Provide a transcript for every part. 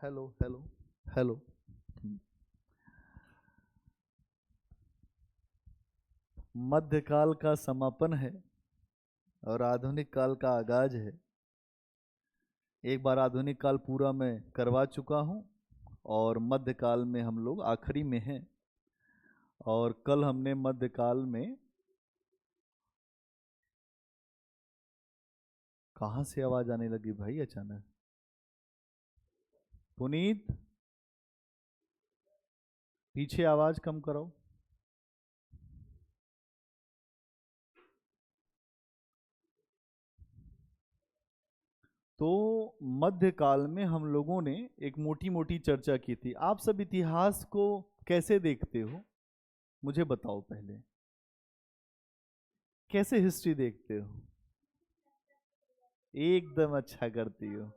Hello hello hello. मध्यकाल का समापन है और आधुनिक काल का आगाज है। एक बार आधुनिक काल पूरा मैं करवा चुका हूँ और मध्यकाल में हम लोग आखिरी में हैं। और कल हमने मध्यकाल में कहाँ से आवाज आने लगी भाई अचानक? पुनीत, पीछे आवाज कम करो। तो मध्यकाल में हम लोगों ने एक मोटी मोटी चर्चा की थी। आप सब इतिहास को कैसे देखते हो, मुझे बताओ पहले। कैसे हिस्ट्री देखते हो? एकदम अच्छा करती हो।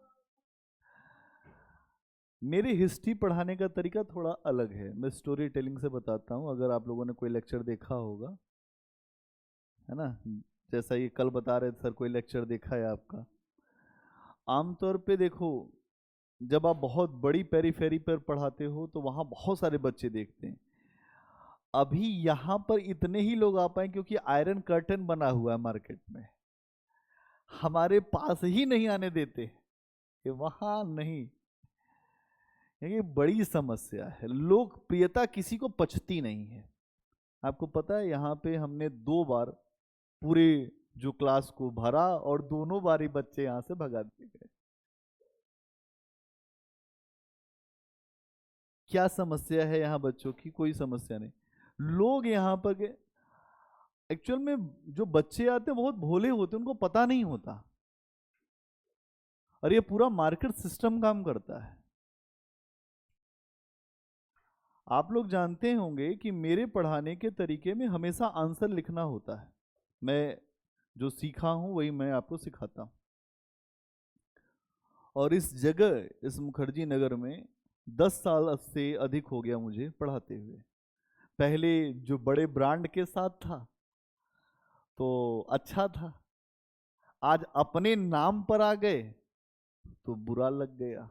मेरी हिस्ट्री पढ़ाने का तरीका थोड़ा अलग है। मैं स्टोरी टेलिंग से बताता हूँ। अगर आप लोगों ने कोई लेक्चर देखा होगा, है ना, जैसा ये कल बता रहे थे सर, कोई लेक्चर देखा है आपका? आमतौर पे देखो, जब आप बहुत बड़ी पेरीफेरी पर पढ़ाते हो तो वहाँ बहुत सारे बच्चे देखते हैं। अभी यहाँ पर इतने ही लोग आ पाए क्योंकि आयरन कर्टन बना हुआ है मार्केट में। हमारे पास ही नहीं आने देते कि वहाँ नहीं। ये बड़ी समस्या है। लोकप्रियता किसी को पचती नहीं है। आपको पता है, यहाँ पे हमने 2 बार पूरे जो क्लास को भरा और दोनों बार ही बच्चे यहाँ से भगा दिए गए। क्या समस्या है यहाँ बच्चों की? कोई समस्या नहीं। लोग यहाँ पर के एक्चुअल में जो बच्चे आते हैं बहुत भोले होते हैं, उनको पता नहीं होता। और ये पूरा मार्केट सिस्टम काम करता है। आप लोग जानते होंगे कि मेरे पढ़ाने के तरीके में हमेशा आंसर लिखना होता है। मैं जो सीखा हूं वही मैं आपको सिखाता हूं। और इस जगह, इस मुखर्जी नगर में 10 साल से अधिक हो गया मुझे पढ़ाते हुए। पहले जो बड़े ब्रांड के साथ था तो अच्छा था। आज अपने नाम पर आ गए तो बुरा लग गया।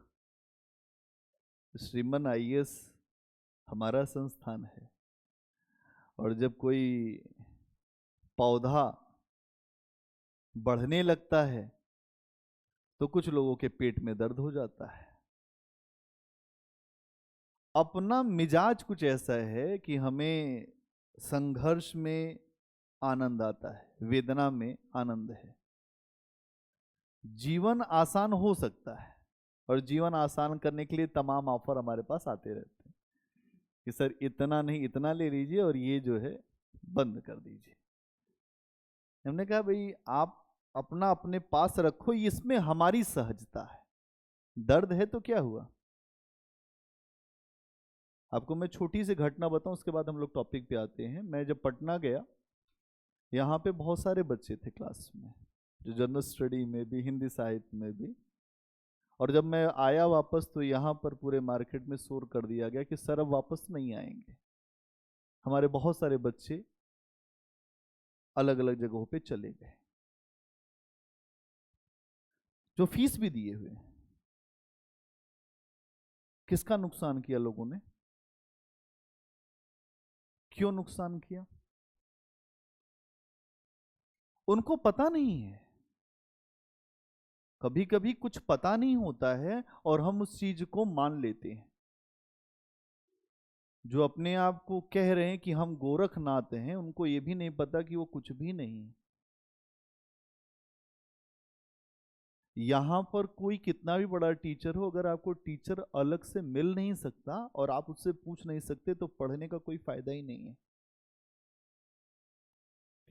श्रीमन आईएएस हमारा संस्थान है। और जब कोई पौधा बढ़ने लगता है तो कुछ लोगों के पेट में दर्द हो जाता है। अपना मिजाज कुछ ऐसा है कि हमें संघर्ष में आनंद आता है, वेदना में आनंद है। जीवन आसान हो सकता है और जीवन आसान करने के लिए तमाम ऑफर हमारे पास आते रहते हैं कि सर इतना नहीं, इतना ले लीजिए और ये जो है बंद कर दीजिए। हमने कहा भाई आप अपना अपने पास रखो, इसमें हमारी सहजता है। दर्द है तो क्या हुआ? आपको मैं छोटी सी घटना बताऊं, उसके बाद हम लोग टॉपिक पे आते हैं। मैं जब पटना गया, यहाँ पे बहुत सारे बच्चे थे क्लास में, जो जनरल स्टडी में भी, हिंदी साहित्य में भी। और जब मैं आया वापस तो यहाँ पर पूरे मार्केट में शोर कर दिया गया कि सर अब वापस नहीं आएंगे। हमारे बहुत सारे बच्चे अलग अलग जगहों पे चले गए, जो फीस भी दिए हुए। किसका नुकसान किया लोगों ने? क्यों नुकसान किया? उनको पता नहीं है। कभी कभी कुछ पता नहीं होता है और हम उस चीज को मान लेते हैं। जो अपने आप को कह रहे हैं कि हम गोरखनाथ हैं, उनको ये भी नहीं पता कि वो कुछ भी नहीं है। यहां पर कोई कितना भी बड़ा टीचर हो, अगर आपको टीचर अलग से मिल नहीं सकता और आप उससे पूछ नहीं सकते तो पढ़ने का कोई फायदा ही नहीं है।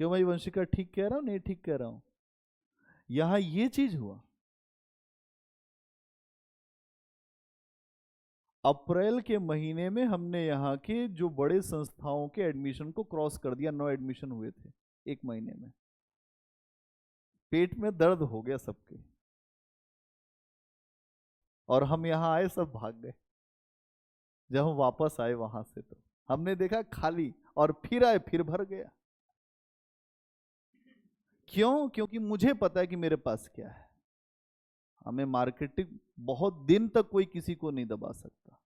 क्यों भाई वंशिका, ठीक कह रहा हूं नहीं ठीक कह रहा हूं? यहां ये चीज हुआ। अप्रैल के महीने में हमने यहाँ के जो बड़े संस्थाओं के एडमिशन को क्रॉस कर दिया। 9 एडमिशन हुए थे एक महीने में। पेट में दर्द हो गया सबके। और हम यहाँ आए, सब भाग गए। जब हम वापस आए वहां से तो हमने देखा खाली, और फिर आए फिर भर गया। क्यों? क्योंकि मुझे पता है कि मेरे पास क्या है। हमें मार्केटिंग बहुत दिन तक कोई किसी को नहीं दबा सकता।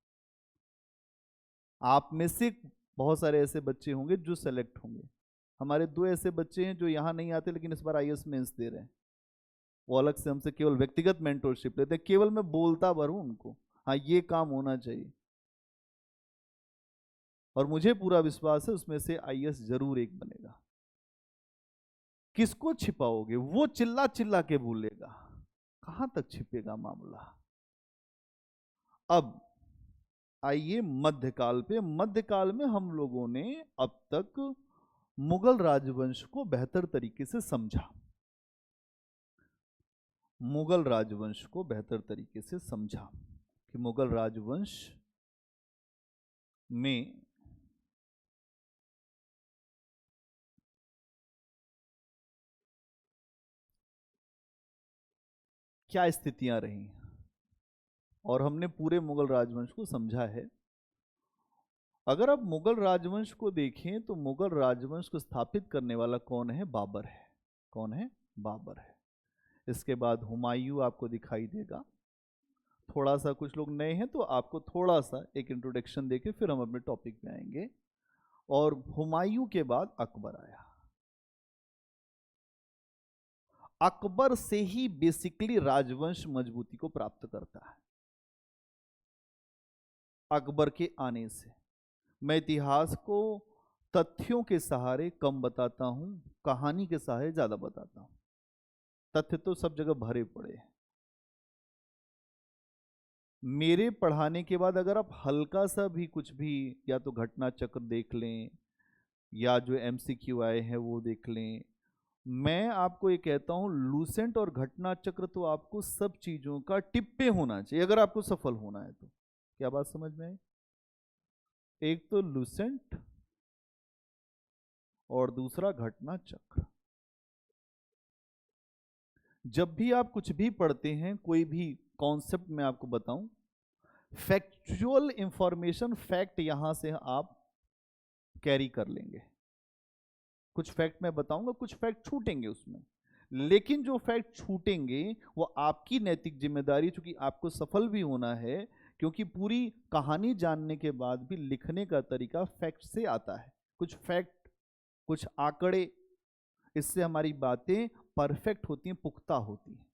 आप में से बहुत सारे ऐसे बच्चे होंगे जो सेलेक्ट होंगे। हमारे 2 ऐसे बच्चे हैं जो यहाँ नहीं आते लेकिन इस बार आईएएस मेंस दे रहे हैं। वो अलग से हमसे केवल व्यक्तिगत मेंटोरशिप लेते हैं, केवल मैं बोलता भरूं उनको, हाँ ये काम होना चाहिए, और मुझे पूरा विश्वास है उसमें से आईएएस जरूर एक बनेगा। किसको छिपाओगे? वो चिल्ला चिल्ला के बोलेगा, कहां तक छिपेगा मामला। अब आइए मध्यकाल पे। मध्यकाल में हम लोगों ने अब तक मुगल राजवंश को बेहतर तरीके से समझा, मुगल राजवंश को बेहतर तरीके से समझा कि मुगल राजवंश में क्या स्थितियां रही, और हमने पूरे मुगल राजवंश को समझा है। अगर आप मुगल राजवंश को देखें तो मुगल राजवंश को स्थापित करने वाला कौन है? बाबर है। कौन है? बाबर है। इसके बाद हुमायूं आपको दिखाई देगा। थोड़ा सा कुछ लोग नए हैं तो आपको थोड़ा सा एक इंट्रोडक्शन देके फिर हम अपने टॉपिक पे आएंगे। और हुमायूं के बाद अकबर आया। अकबर से ही बेसिकली राजवंश मजबूती को प्राप्त करता है, अकबर के आने से। मैं इतिहास को तथ्यों के सहारे कम बताता हूं, कहानी के सहारे ज्यादा बताता हूं। तथ्य तो सब जगह भरे पड़े हैं। मेरे पढ़ाने के बाद अगर आप हल्का सा भी कुछ भी, या तो घटना चक्र देख लें या जो एमसीक्यू आए हैं वो देख लें, मैं आपको ये कहता हूं लूसेंट और घटना चक्र तो आपको सब चीजों का टिप पे होना चाहिए अगर आपको सफल होना है तो। क्या बात समझ में आई? एक तो लूसेंट और दूसरा घटना चक्र। जब भी आप कुछ भी पढ़ते हैं, कोई भी कॉन्सेप्ट मैं आपको बताऊं, फैक्चुअल इंफॉर्मेशन, फैक्ट यहां से आप कैरी कर लेंगे। कुछ फैक्ट मैं बताऊंगा, कुछ फैक्ट छूटेंगे उसमें, लेकिन जो फैक्ट छूटेंगे वो आपकी नैतिक जिम्मेदारी, चूंकि आपको सफल भी होना है, क्योंकि पूरी कहानी जानने के बाद भी लिखने का तरीका फैक्ट से आता है। कुछ फैक्ट, कुछ आंकड़े, इससे हमारी बातें परफेक्ट होती हैं, पुख्ता होती हैं।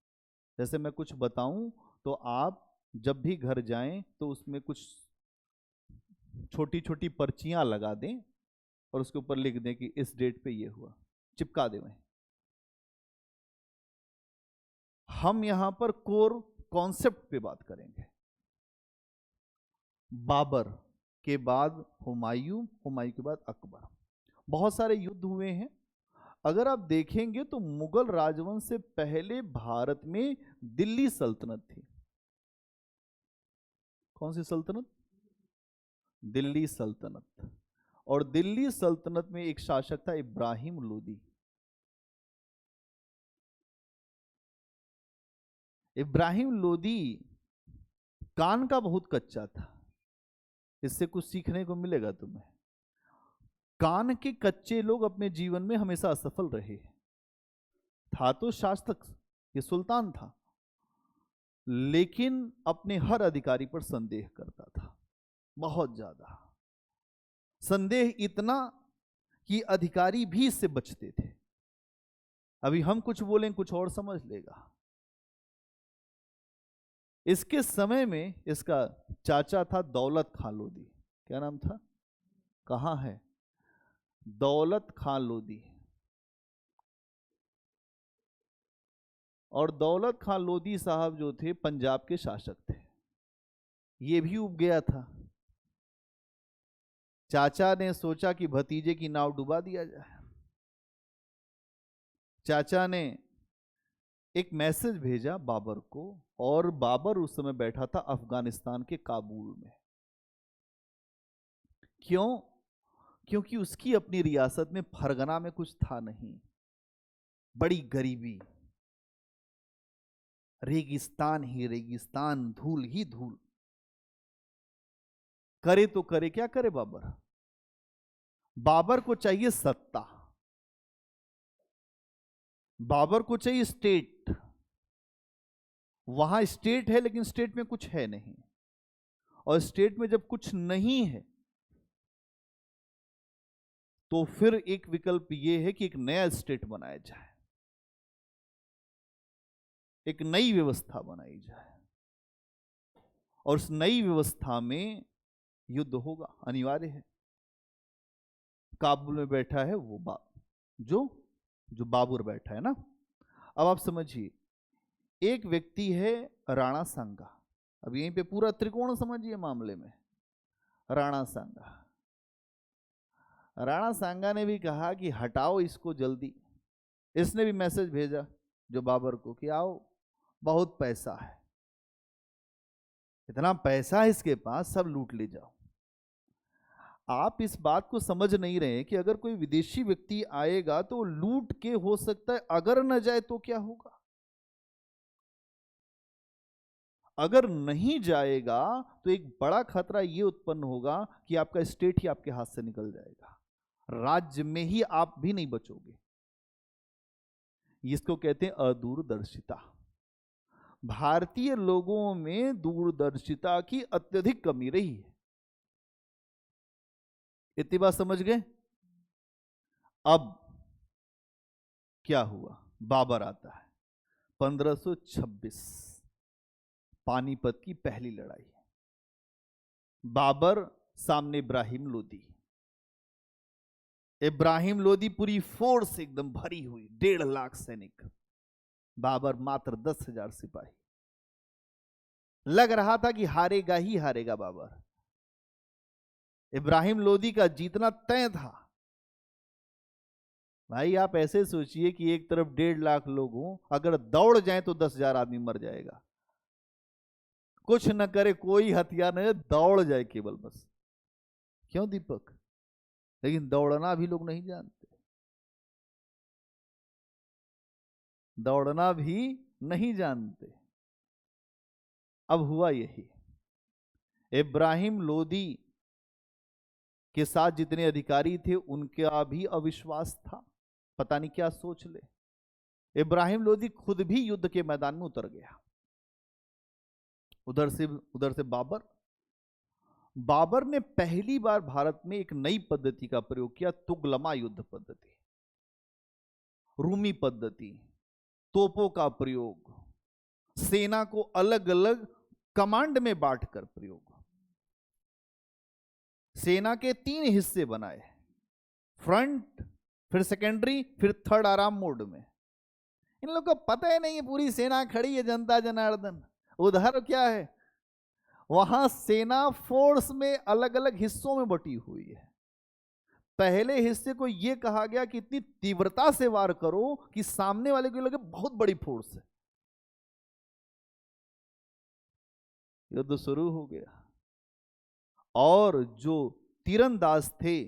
जैसे मैं कुछ बताऊं तो आप जब भी घर जाएं तो उसमें कुछ छोटी छोटी पर्चियां लगा दें और उसके ऊपर लिख दें कि इस डेट पे ये हुआ, चिपका दें वहीं। हम यहां पर कोर कॉन्सेप्ट पे बात करेंगे। बाबर के बाद हुमायूं, हुमायूं के बाद अकबर। बहुत सारे युद्ध हुए हैं। अगर आप देखेंगे तो मुगल राजवंश से पहले भारत में दिल्ली सल्तनत थी। कौन सी सल्तनत? दिल्ली सल्तनत। और दिल्ली सल्तनत में एक शासक था इब्राहिम लोदी। इब्राहिम लोदी कान का बहुत कच्चा था। इससे कुछ सीखने को मिलेगा तुम्हें। कान के कच्चे लोग अपने जीवन में हमेशा असफल रहे। था तो शासक, ये सुल्तान था, लेकिन अपने हर अधिकारी पर संदेह करता था, बहुत ज्यादा संदेह, इतना कि अधिकारी भी इससे बचते थे। अभी हम कुछ बोलें कुछ और समझ लेगा। इसके समय में इसका चाचा था दौलत खां लोदी। क्या नाम था? कहां है? दौलत खां लोदी। और दौलत खां लोदी साहब जो थे पंजाब के शासक थे। ये भी उब गया था। चाचा ने सोचा कि भतीजे की नाव डुबा दिया जाए। चाचा ने एक मैसेज भेजा बाबर को, और बाबर उस समय बैठा था अफगानिस्तान के काबुल में। क्यों? क्योंकि उसकी अपनी रियासत में फरगना में कुछ था नहीं, बड़ी गरीबी, रेगिस्तान ही रेगिस्तान, धूल ही धूल। करे तो करे क्या करे बाबर? बाबर को चाहिए सत्ता, बाबर को चाहिए स्टेट, वहां स्टेट है लेकिन स्टेट में कुछ है नहीं, और स्टेट में जब कुछ नहीं है तो फिर एक विकल्प यह है कि एक नया स्टेट बनाया जाए, एक नई व्यवस्था बनाई जाए, और उस नई व्यवस्था में युद्ध होगा, अनिवार्य है। काबुल में बैठा है वो जो बाबर बैठा है ना। अब आप समझिए, एक व्यक्ति है राणा सांगा। अब यहीं पे पूरा त्रिकोण समझिए मामले में। राणा सांगा ने भी कहा कि हटाओ इसको जल्दी। इसने भी मैसेज भेजा जो बाबर को कि आओ, बहुत पैसा है, इतना पैसा है इसके पास, सब लूट ले जाओ। आप इस बात को समझ नहीं रहे कि अगर कोई विदेशी व्यक्ति आएगा तो लूट के हो सकता है, अगर न जाए तो क्या होगा। अगर नहीं जाएगा तो एक बड़ा खतरा यह उत्पन्न होगा कि आपका स्टेट ही आपके हाथ से निकल जाएगा, राज्य में ही आप भी नहीं बचोगे। इसको कहते हैं अदूरदर्शिता। भारतीय लोगों में दूरदर्शिता की अत्यधिक कमी रही है। इतनी बात समझ गए। अब क्या हुआ, बाबर आता है 1526, पानीपत की पहली लड़ाई। बाबर सामने इब्राहिम लोदी। इब्राहिम लोदी पूरी फोर्स एकदम भरी हुई, 1.5 लाख सैनिक, बाबर मात्र 10,000 सिपाही। लग रहा था कि हारेगा ही हारेगा बाबर। इब्राहिम लोदी का जीतना तय था। भाई आप ऐसे सोचिए कि एक तरफ 1.5 लाख लोग हों, अगर दौड़ जाए तो 10,000 आदमी मर जाएगा। कुछ न करे, कोई हथियार नहीं, दौड़ जाए केवल बस। क्यों दीपक? लेकिन दौड़ना भी लोग नहीं जानते, दौड़ना भी नहीं जानते। अब हुआ यही, इब्राहिम लोदी के साथ जितने अधिकारी थे उनका भी अविश्वास था, पता नहीं क्या सोच ले। इब्राहिम लोदी खुद भी युद्ध के मैदान में उतर गया। उधर से बाबर ने पहली बार भारत में एक नई पद्धति का प्रयोग किया, तुगलमा युद्ध पद्धति, रूमी पद्धति, तोपों का प्रयोग, सेना को अलग अलग कमांड में बांटकर प्रयोग। सेना के 3 हिस्से बनाए, फ्रंट, फिर सेकेंडरी, फिर थर्ड आराम मोड में। इन लोगों को पता ही नहीं है, पूरी सेना खड़ी है, जनता जनार्दन। उधर क्या है, वहां सेना फोर्स में अलग अलग हिस्सों में बटी हुई है। पहले हिस्से को यह कहा गया कि इतनी तीव्रता से वार करो कि सामने वाले को लगे बहुत बड़ी फोर्स है। युद्ध शुरू हो गया, और जो तीरंदाज थे,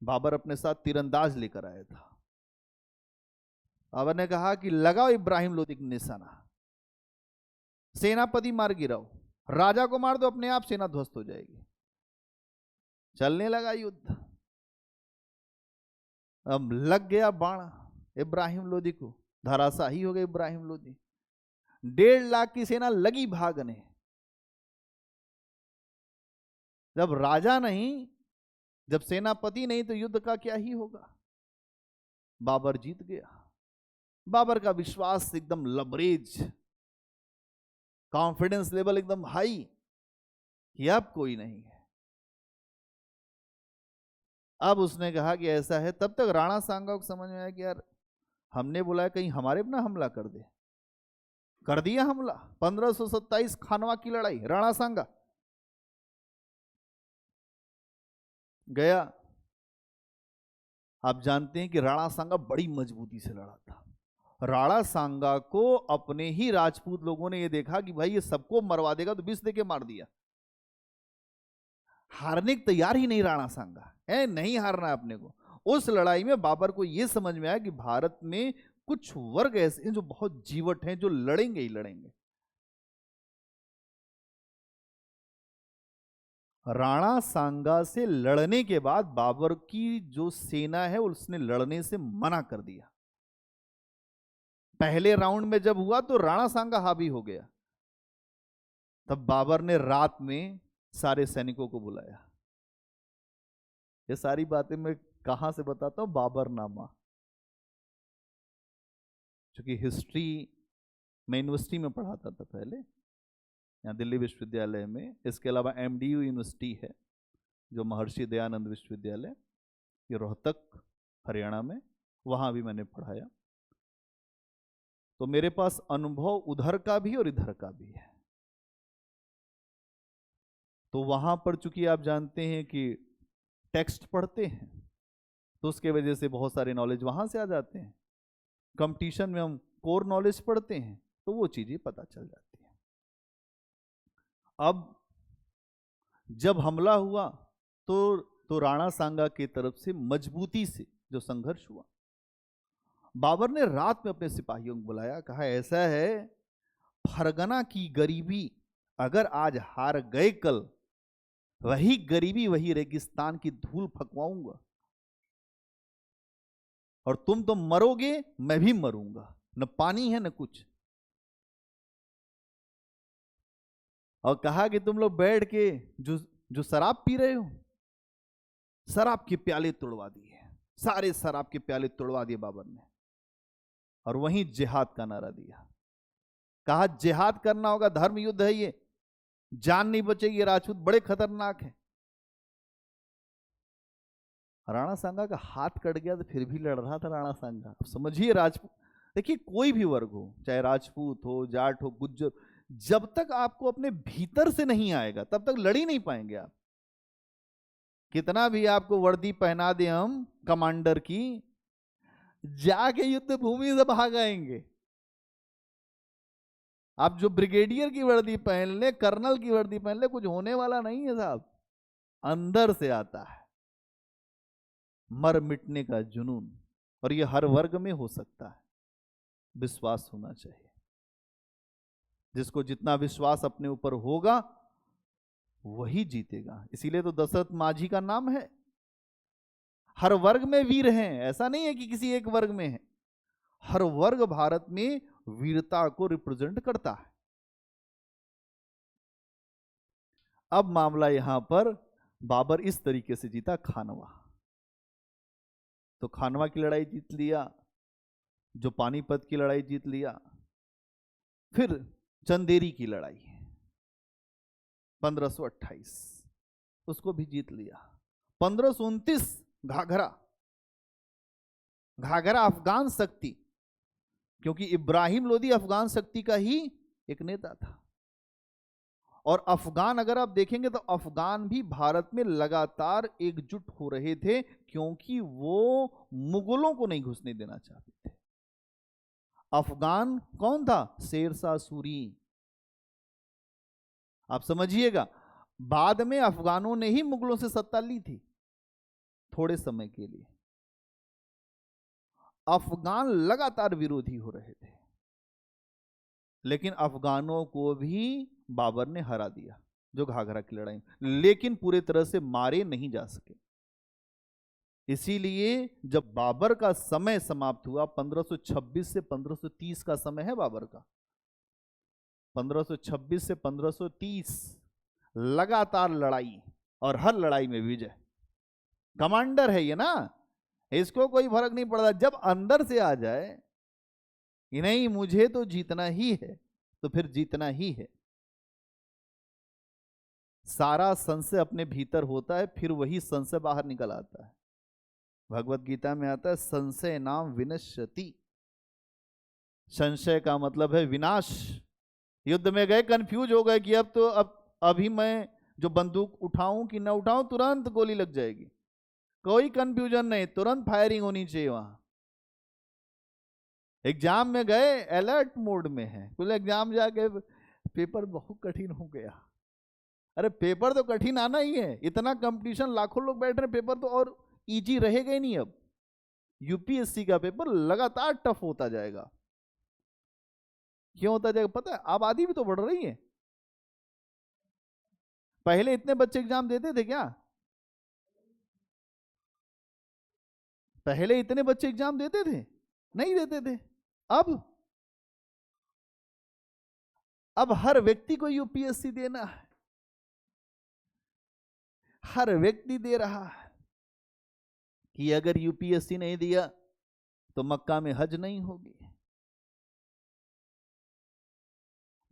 बाबर अपने साथ तीरंदाज लेकर आया था। बाबर ने कहा कि लगाओ इब्राहिम लोदी का निशाना, सेनापति मार गिराओ, राजा को मार दो, अपने आप सेना ध्वस्त हो जाएगी। चलने लगा युद्ध। अब लग गया बाण इब्राहिम लोदी को, धराशाही हो गए इब्राहिम लोदी। 1.5 लाख की सेना लगी भागने। जब राजा नहीं, जब सेनापति नहीं, तो युद्ध का क्या ही होगा। बाबर जीत गया। बाबर का विश्वास एकदम लबरेज, कॉन्फिडेंस लेवल एकदम हाई कि अब कोई नहीं है। अब उसने कहा कि ऐसा है। तब तक राणा सांगा को समझ में आया कि यार हमने बुलाया, कहीं हमारे पे ना हमला कर दे। कर दिया हमला। 1527 खानवा की लड़ाई, राणा सांगा गया। आप जानते हैं कि राणा सांगा बड़ी मजबूती से लड़ा था। राणा सांगा को अपने ही राजपूत लोगों ने यह देखा कि भाई ये सबको मरवा देगा, तो 20 देके मार दिया। हारने की तैयार ही नहीं राणा सांगा है, नहीं हारना है अपने को। उस लड़ाई में बाबर को यह समझ में आया कि भारत में कुछ वर्ग ऐसे हैं जो बहुत जीवट हैं, जो लड़ेंगे ही लड़ेंगे। राणा सांगा से लड़ने के बाद बाबर की जो सेना है उसने लड़ने से मना कर दिया। पहले राउंड में जब हुआ तो राणा सांगा हावी हो गया, तब बाबर ने रात में सारे सैनिकों को बुलाया। ये सारी बातें मैं कहां से बताता हूं? बाबरनामा। क्योंकि हिस्ट्री मैं यूनिवर्सिटी में पढ़ाता था पहले, यहाँ दिल्ली विश्वविद्यालय में। इसके अलावा एमडीयू यूनिवर्सिटी है जो महर्षि दयानंद विश्वविद्यालय, ये रोहतक हरियाणा में, वहां भी मैंने पढ़ाया। तो मेरे पास अनुभव उधर का भी और इधर का भी है। तो वहां पर चूंकि आप जानते हैं कि टेक्स्ट पढ़ते हैं, तो उसके वजह से बहुत सारे नॉलेज वहां से आ जाते हैं। कंपटीशन में हम कोर नॉलेज पढ़ते हैं तो वो चीजें पता चल जाती है। अब जब हमला हुआ तो राणा सांगा की तरफ से मजबूती से जो संघर्ष हुआ, बाबर ने रात में अपने सिपाहियों को बुलाया, कहा ऐसा है फरगना की गरीबी अगर आज हार गए, कल वही गरीबी वही रेगिस्तान की धूल फकवाऊंगा, और तुम तो मरोगे मैं भी मरूंगा, न पानी है न कुछ। और कहा कि तुम लोग बैठ के जो शराब पी रहे हो, शराब के प्याले तोड़वा दिए, सारे शराब के प्याले तोड़वा दिए बाबर ने, और वहीं जिहाद का नारा दिया। कहा जिहाद करना होगा, धर्म युद्ध है ये, जान नहीं बचेगी, ये राजपूत बड़े खतरनाक है। राणा सांगा का हाथ कट गया तो फिर भी लड़ रहा था राणा सांगा। अब समझिए राजपूत, देखिए कोई भी वर्ग हो, चाहे राजपूत हो, जाट हो, गुज्जर, जब तक आपको अपने भीतर से नहीं आएगा तब तक लड़ ही नहीं पाएंगे आप। कितना भी आपको वर्दी पहना दे हम कमांडर की, जाके युद्ध भूमि से भाग आएंगे। आप जो ब्रिगेडियर की वर्दी पहन ले, कर्नल की वर्दी पहन ले, कुछ होने वाला नहीं है साहब, अंदर से आता है मर मिटने का जुनून। और ये हर वर्ग में हो सकता है, विश्वास होना चाहिए। जिसको जितना विश्वास अपने ऊपर होगा वही जीतेगा। इसीलिए तो दशरथ माझी का नाम है। हर वर्ग में वीर हैं, ऐसा नहीं है कि किसी एक वर्ग में है, हर वर्ग भारत में वीरता को रिप्रेजेंट करता है। अब मामला यहां पर बाबर इस तरीके से जीता खानवा। तो खानवा की लड़ाई जीत लिया, जो पानीपत की लड़ाई जीत लिया, फिर चंदेरी की लड़ाई 1528 उसको भी जीत लिया। 1529 घाघरा, घाघरा अफगान शक्ति, क्योंकि इब्राहिम लोदी अफगान शक्ति का ही एक नेता था। और अफगान अगर आप देखेंगे तो अफगान भी भारत में लगातार एकजुट हो रहे थे, क्योंकि वो मुगलों को नहीं घुसने देना चाहते थे। अफगान कौन था? शेरशाह सूरी। आप समझिएगा, बाद में अफगानों ने ही मुगलों से सत्ता ली थी थोड़े समय के लिए। अफगान लगातार विरोधी हो रहे थे, लेकिन अफगानों को भी बाबर ने हरा दिया जो घाघरा की लड़ाई, लेकिन पूरे तरह से मारे नहीं जा सके। इसीलिए जब बाबर का समय समाप्त हुआ, 1526 से 1530 का समय है बाबर का, 1526 से 1530 लगातार लड़ाई, और हर लड़ाई में विजय। कमांडर है ये ना, इसको कोई फर्क नहीं पड़ता। जब अंदर से आ जाए कि नहीं मुझे तो जीतना ही है, तो फिर जीतना ही है। सारा संशय अपने भीतर होता है, फिर वही संशय बाहर निकल आता है। भगवत गीता में आता है संशय नाम विनश्यति। संशय का मतलब है विनाश। युद्ध में गए, कंफ्यूज हो गए कि अब अभी मैं जो बंदूक उठाऊं कि ना उठाऊं, तुरंत गोली लग जाएगी। कोई कंफ्यूजन नहीं, तुरंत फायरिंग होनी चाहिए। वहां एग्जाम में गए, अलर्ट मोड में है। कुल एग्जाम जाके पेपर बहुत कठिन हो गया। अरे पेपर तो कठिन आना ही है, इतना कंपटीशन, लाखों लोग बैठ रहे, पेपर तो और इजी रहेगा ही नहीं। अब यूपीएससी का पेपर लगातार टफ होता जाएगा। क्यों होता जाएगा पता है? आबादी भी तो बढ़ रही है। पहले इतने बच्चे एग्जाम देते थे क्या? पहले इतने बच्चे एग्जाम देते थे? नहीं देते थे। अब अब हर व्यक्ति को यूपीएससी देना है, हर व्यक्ति दे रहा है कि अगर यूपीएससी नहीं दिया तो मक्का में हज नहीं होगी।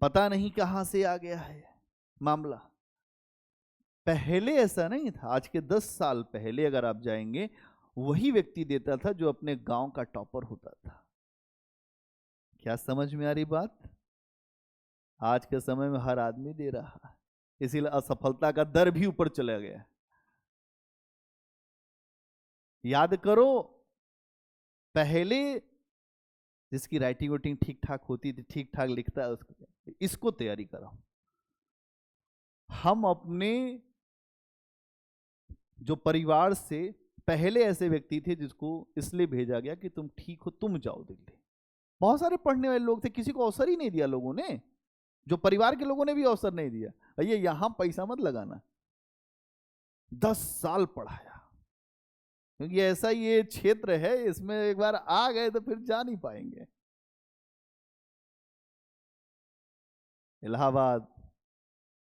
पता नहीं कहां से आ गया है मामला। पहले ऐसा नहीं था, आज के 10 साल पहले अगर आप जाएंगे, वही व्यक्ति देता था जो अपने गांव का टॉपर होता था। क्या समझ में आ रही बात? आज के समय में हर आदमी दे रहा है, इसीलिए असफलता का दर भी ऊपर चला गया। याद करो, पहले जिसकी राइटिंग वाइटिंग ठीक ठाक होती थी, ठीक ठाक लिखता है, इसको तैयारी कराओ। हम अपने जो परिवार से पहले ऐसे व्यक्ति थे जिसको इसलिए भेजा गया कि तुम ठीक हो, तुम जाओ दिल्ली। बहुत सारे पढ़ने वाले लोग थे, किसी को अवसर ही नहीं दिया लोगों ने, जो परिवार के लोगों ने भी अवसर नहीं दिया। भैया यहां पैसा मत लगाना। 10 साल पढ़ाया, क्योंकि ऐसा ये क्षेत्र है, इसमें एक बार आ गए तो फिर जा नहीं पाएंगे। इलाहाबाद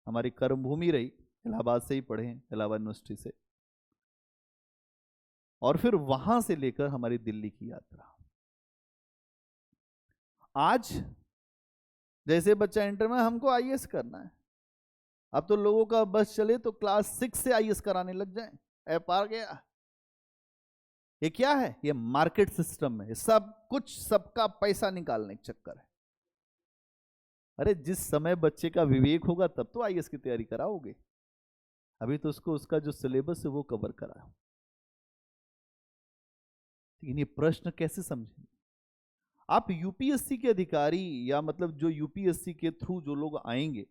हमारी कर्म भूमि रही, इलाहाबाद से ही पढ़े, इलाहाबाद यूनिवर्सिटी से, और फिर वहां से लेकर हमारी दिल्ली की यात्रा। आज जैसे बच्चा इंटर में, हमको आईएएस करना है, अब तो लोगों का बस चले तो क्लास 6 से आईएएस कराने लग जाए। ऐप आ गया। ये क्या है? ये मार्केट सिस्टम है, सब कुछ सबका पैसा निकालने का चक्कर है। अरे जिस समय बच्चे का विवेक होगा तब तो आईएएस की तैयारी कराओगे, अभी तो उसको उसका जो सिलेबस है वो कवर कराओ। लेकिन ये प्रश्न कैसे समझेंगे आप? यूपीएससी के अधिकारी, या मतलब जो यूपीएससी के थ्रू जो लोग आएंगे,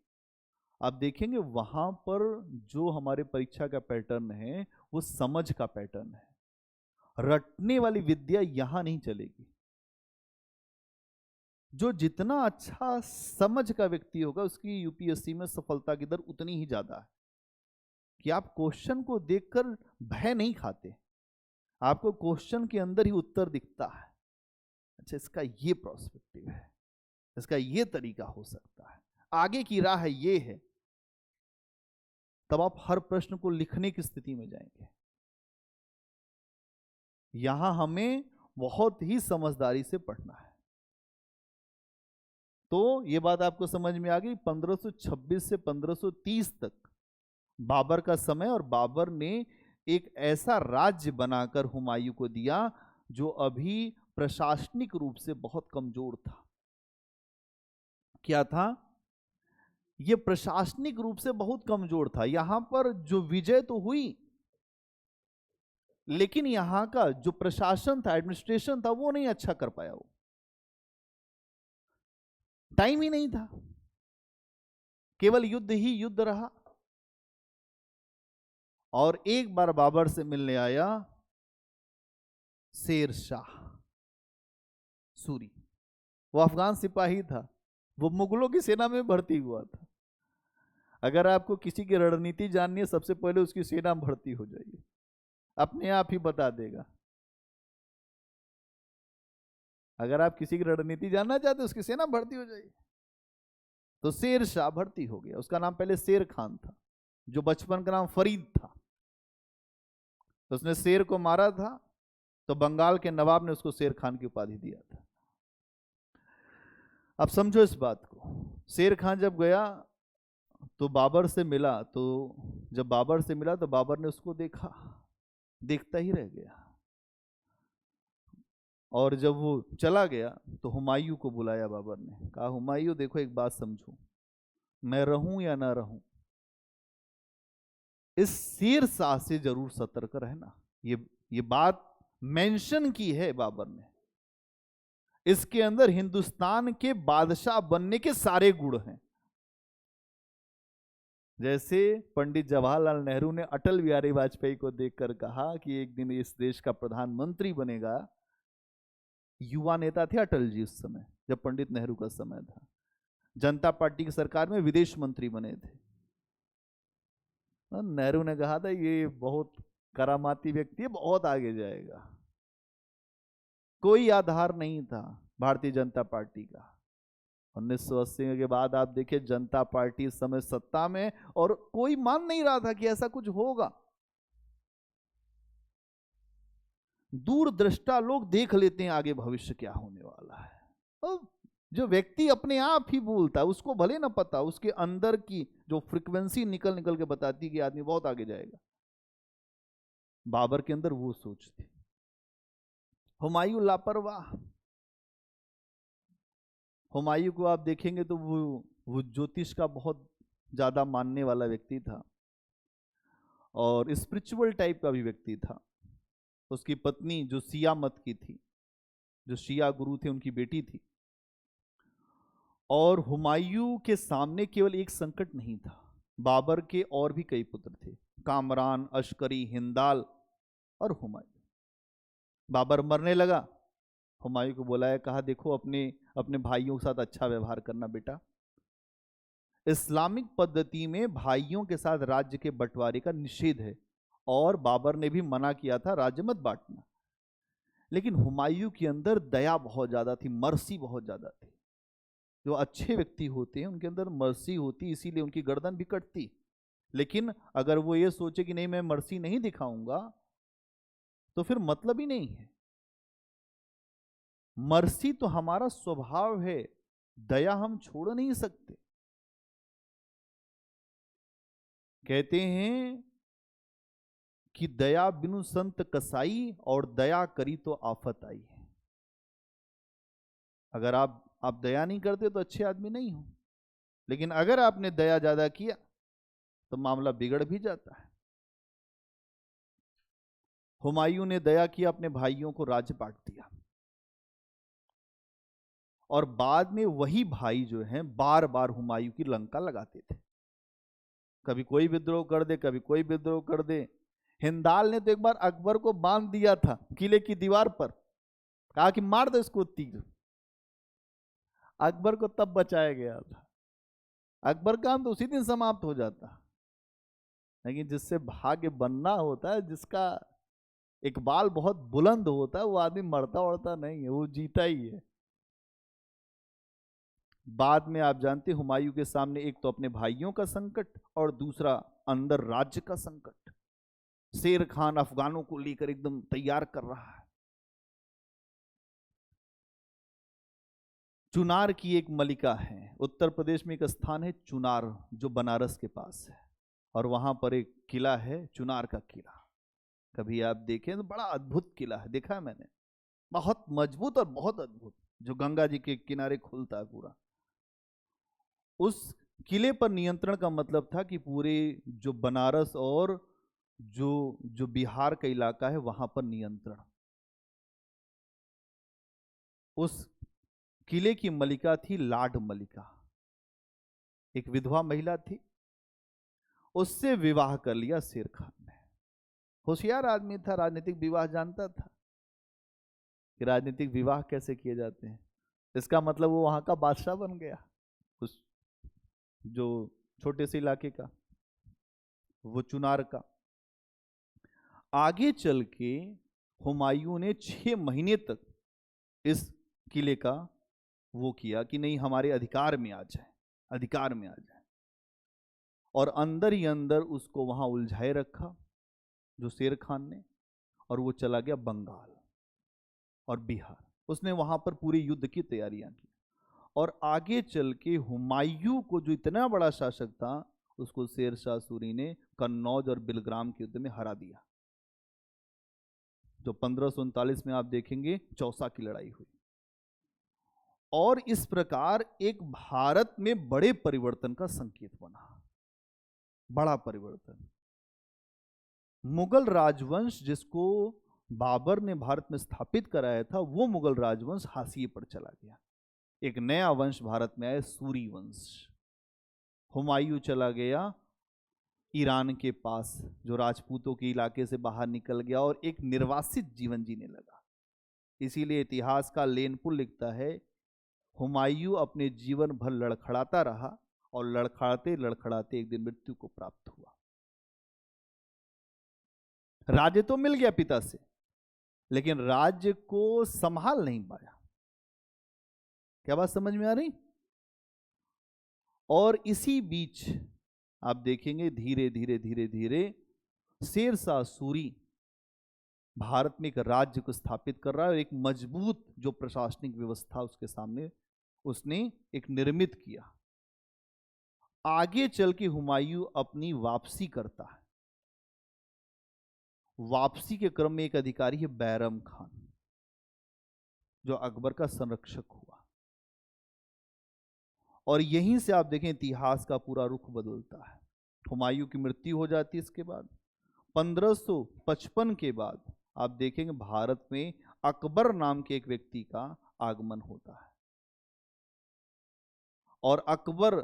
आप देखेंगे वहां पर जो हमारे परीक्षा का पैटर्न है वो समझ का पैटर्न है। रटने वाली विद्या यहां नहीं चलेगी। जो जितना अच्छा समझ का व्यक्ति होगा उसकी यूपीएससी में सफलता की दर उतनी ही ज्यादा है, कि आप क्वेश्चन को देखकर भय नहीं खाते, आपको क्वेश्चन के अंदर ही उत्तर दिखता है। अच्छा, इसका ये प्रोस्पेक्टिव है, इसका ये तरीका हो सकता है, आगे की राह ये है। तब आप हर प्रश्न को लिखने की स्थिति में जाएंगे। यहां हमें बहुत ही समझदारी से पढ़ना है। तो ये बात आपको समझ में आ गई। 1526 से 1530 तक बाबर का समय, और बाबर ने एक ऐसा राज्य बनाकर हुमायूं को दिया जो अभी प्रशासनिक रूप से बहुत कमजोर था। क्या था? यह प्रशासनिक रूप से बहुत कमजोर था। यहां पर जो विजय तो हुई, लेकिन यहां का जो प्रशासन था, एडमिनिस्ट्रेशन था, वो नहीं अच्छा कर पाया। वो टाइम ही नहीं था, केवल युद्ध ही युद्ध रहा। और एक बार बाबर से मिलने आया शेर शाह सूरी। वो अफगान सिपाही था, वो मुगलों की सेना में भर्ती हुआ था। अगर आपको किसी की रणनीति जाननी है, सबसे पहले उसकी सेना में भर्ती हो जाइए, अपने आप ही बता देगा। अगर आप किसी की रणनीति जानना चाहते, उसकी सेना में भर्ती हो जाइए। तो शेर शाह भर्ती हो गया। उसका नाम पहले शेर खान था, जो बचपन का नाम फरीद था। तो उसने शेर को मारा था, तो बंगाल के नवाब ने उसको शेर खान की उपाधि दिया था। अब समझो इस बात को। शेर खान जब गया तो बाबर से मिला, तो जब बाबर से मिला तो बाबर ने उसको देखा, देखता ही रह गया। और जब वो चला गया तो हुमायूं को बुलाया बाबर ने, कहा हुमायूं देखो, एक बात समझो, मैं रहूं या ना रहूं, इस शेर शाह से जरूर सतर्क रहना। ये बात मेंशन की है बाबर ने। इसके अंदर हिंदुस्तान के बादशाह बनने के सारे गुण हैं। जैसे पंडित जवाहरलाल नेहरू ने अटल बिहारी वाजपेयी को देखकर कहा कि एक दिन इस देश का प्रधानमंत्री बनेगा। युवा नेता थे अटल जी उस समय, जब पंडित नेहरू का समय था। जनता पार्टी की सरकार में विदेश मंत्री बने थे। नेहरू ने कहा था ये बहुत करामाती व्यक्ति है, बहुत आगे जाएगा। कोई आधार नहीं था भारतीय जनता पार्टी का, 1980 के बाद आप देखिए जनता पार्टी इस समय सत्ता में है और कोई मान नहीं रहा था कि ऐसा कुछ होगा। दूरदृष्टा लोग देख लेते हैं आगे भविष्य क्या होने वाला है। और जो व्यक्ति अपने आप ही बोलता है उसको भले ना पता, उसके अंदर की जो फ्रीक्वेंसी निकल निकल के बताती है कि आदमी बहुत आगे जाएगा। बाबर के अंदर वो सोच थी। हुमायूं लापरवाह। हुमायूं को आप देखेंगे तो वो ज्योतिष का बहुत ज्यादा मानने वाला व्यक्ति था और स्पिरिचुअल टाइप का भी व्यक्ति था। उसकी पत्नी जो शिया मत की थी, जो शिया गुरु थे, उनकी बेटी थी। और हुमायूं के सामने केवल एक संकट नहीं था, बाबर के और भी कई पुत्र थे, कामरान, अश्करी, हिंदाल और हुमायूं। बाबर मरने लगा, हुमायूं को बुलाया, कहा देखो अपने अपने भाइयों के साथ अच्छा व्यवहार करना बेटा। इस्लामिक पद्धति में भाइयों के साथ राज्य के बंटवारे का निषेध है और बाबर ने भी मना किया था राज्य मत बांटना। लेकिन हुमायूं के अंदर दया बहुत ज्यादा थी, मर्सी बहुत ज्यादा थी। जो अच्छे व्यक्ति होते हैं उनके अंदर मर्सी होती, इसीलिए उनकी गर्दन भी कटती। लेकिन अगर वो ये सोचे कि नहीं मैं मर्सी नहीं दिखाऊंगा तो फिर मतलब ही नहीं है। मर्सी तो हमारा स्वभाव है, दया हम छोड़ नहीं सकते। कहते हैं कि दया बिनु संत कसाई और दया करी तो आफत आई है। अगर आप दया नहीं करते तो अच्छे आदमी नहीं हो, लेकिन अगर आपने दया ज्यादा किया तो मामला बिगड़ भी जाता है। हुमायूं ने दया किया, अपने भाइयों को राज्य बांट दिया और बाद में वही भाई जो हैं बार बार हुमायूं की लंका लगाते थे। कभी कोई विद्रोह कर दे, कभी कोई विद्रोह कर दे। हिंदाल ने तो एक बार अकबर को बांध दिया था किले की दीवार पर, कहा कि मार दो इसको तीर। अकबर को तब बचाया गया था। अकबर का हम तो उसी दिन समाप्त हो जाता। लेकिन जिससे भाग्य बनना होता है, जिसका इकबाल बहुत बुलंद होता है, वो आदमी मरता उड़ता नहीं है, वो जीता ही है। बाद में आप जानते हुमायूं के सामने एक तो अपने भाइयों का संकट और दूसरा अंदर राज्य का संकट। शेर खान अफगानों को लेकर एकदम तैयार कर रहा है। चुनार की एक मलिका है, उत्तर प्रदेश में एक स्थान है चुनार जो बनारस के पास है, और वहां पर एक किला है चुनार का किला। कभी आप देखें तो बड़ा अद्भुत किला है, देखा है मैंने, बहुत मजबूत और बहुत अद्भुत, जो गंगा जी के किनारे खुलता है पूरा। उस किले पर नियंत्रण का मतलब था कि पूरे जो बनारस और जो जो बिहार का इलाका है वहां पर नियंत्रण। उस किले की मलिका थी लाड मलिका, एक विधवा महिला थी। उससे विवाह कर लिया शेर खान ने। होशियार आदमी था, राजनीतिक विवाह जानता था कि राजनीतिक विवाह कैसे किए जाते हैं। इसका मतलब वो वहां का बादशाह बन गया, उस जो छोटे से इलाके का, वो चुनार का। आगे चल के हुमायूं ने 6 महीने तक इस किले का वो किया कि नहीं हमारे अधिकार में आ जाए, अधिकार में आ जाए, और अंदर ही अंदर उसको वहां उलझाए रखा जो शेर खान ने। और वो चला गया बंगाल और बिहार। उसने वहां पर पूरे युद्ध की तैयारियां की और आगे चल के हुमायूं को जो इतना बड़ा शासक था उसको शेर शाह सूरी ने कन्नौज और बिलग्राम के युद्ध में हरा दिया। जो 1539 में आप देखेंगे चौसा की लड़ाई हुई। और इस प्रकार एक भारत में बड़े परिवर्तन का संकेत बना, बड़ा परिवर्तन। मुगल राजवंश जिसको बाबर ने भारत में स्थापित कराया था, वो मुगल राजवंश हाशिए पर चला गया। एक नया वंश भारत में आया, सूरी वंश। हुमायूं चला गया ईरान के पास, जो राजपूतों के इलाके से बाहर निकल गया और एक निर्वासित जीवन जीने लगा। इसीलिए इतिहास का लेनपुल लिखता है, हुमायूं अपने जीवन भर लड़खड़ाता रहा और लड़खड़ाते लड़खड़ाते एक दिन मृत्यु को प्राप्त हुआ। राज्य तो मिल गया पिता से, लेकिन राज्य को संभाल नहीं पाया। क्या बात समझ में आ रही? और इसी बीच आप देखेंगे धीरे धीरे धीरे धीरे शेरशाह सूरी भारत में एक राज्य को स्थापित कर रहा है और एक मजबूत जो प्रशासनिक व्यवस्था उसके सामने उसने एक निर्मित किया। आगे चल के हुमायूं अपनी वापसी करता है। वापसी के क्रम में एक अधिकारी है बैरम खान, जो अकबर का संरक्षक हुआ, और यहीं से आप देखें इतिहास का पूरा रुख बदलता है। हुमायूं की मृत्यु हो जाती है। इसके बाद 1555 के बाद आप देखेंगे भारत में अकबर नाम के एक व्यक्ति का आगमन होता है। और अकबर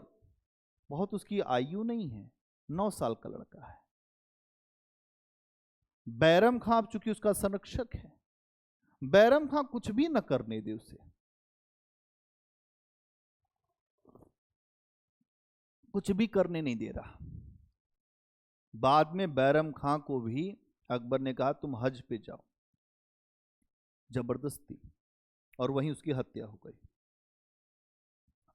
बहुत उसकी आयु नहीं है, 9 साल का लड़का है। बैरम खां चूंकि उसका संरक्षक है, बैरम खां कुछ भी न करने दे उसे, कुछ भी करने नहीं दे रहा। बाद में बैरम खां को भी अकबर ने कहा तुम हज पे जाओ, जबरदस्ती, और वहीं उसकी हत्या हो गई।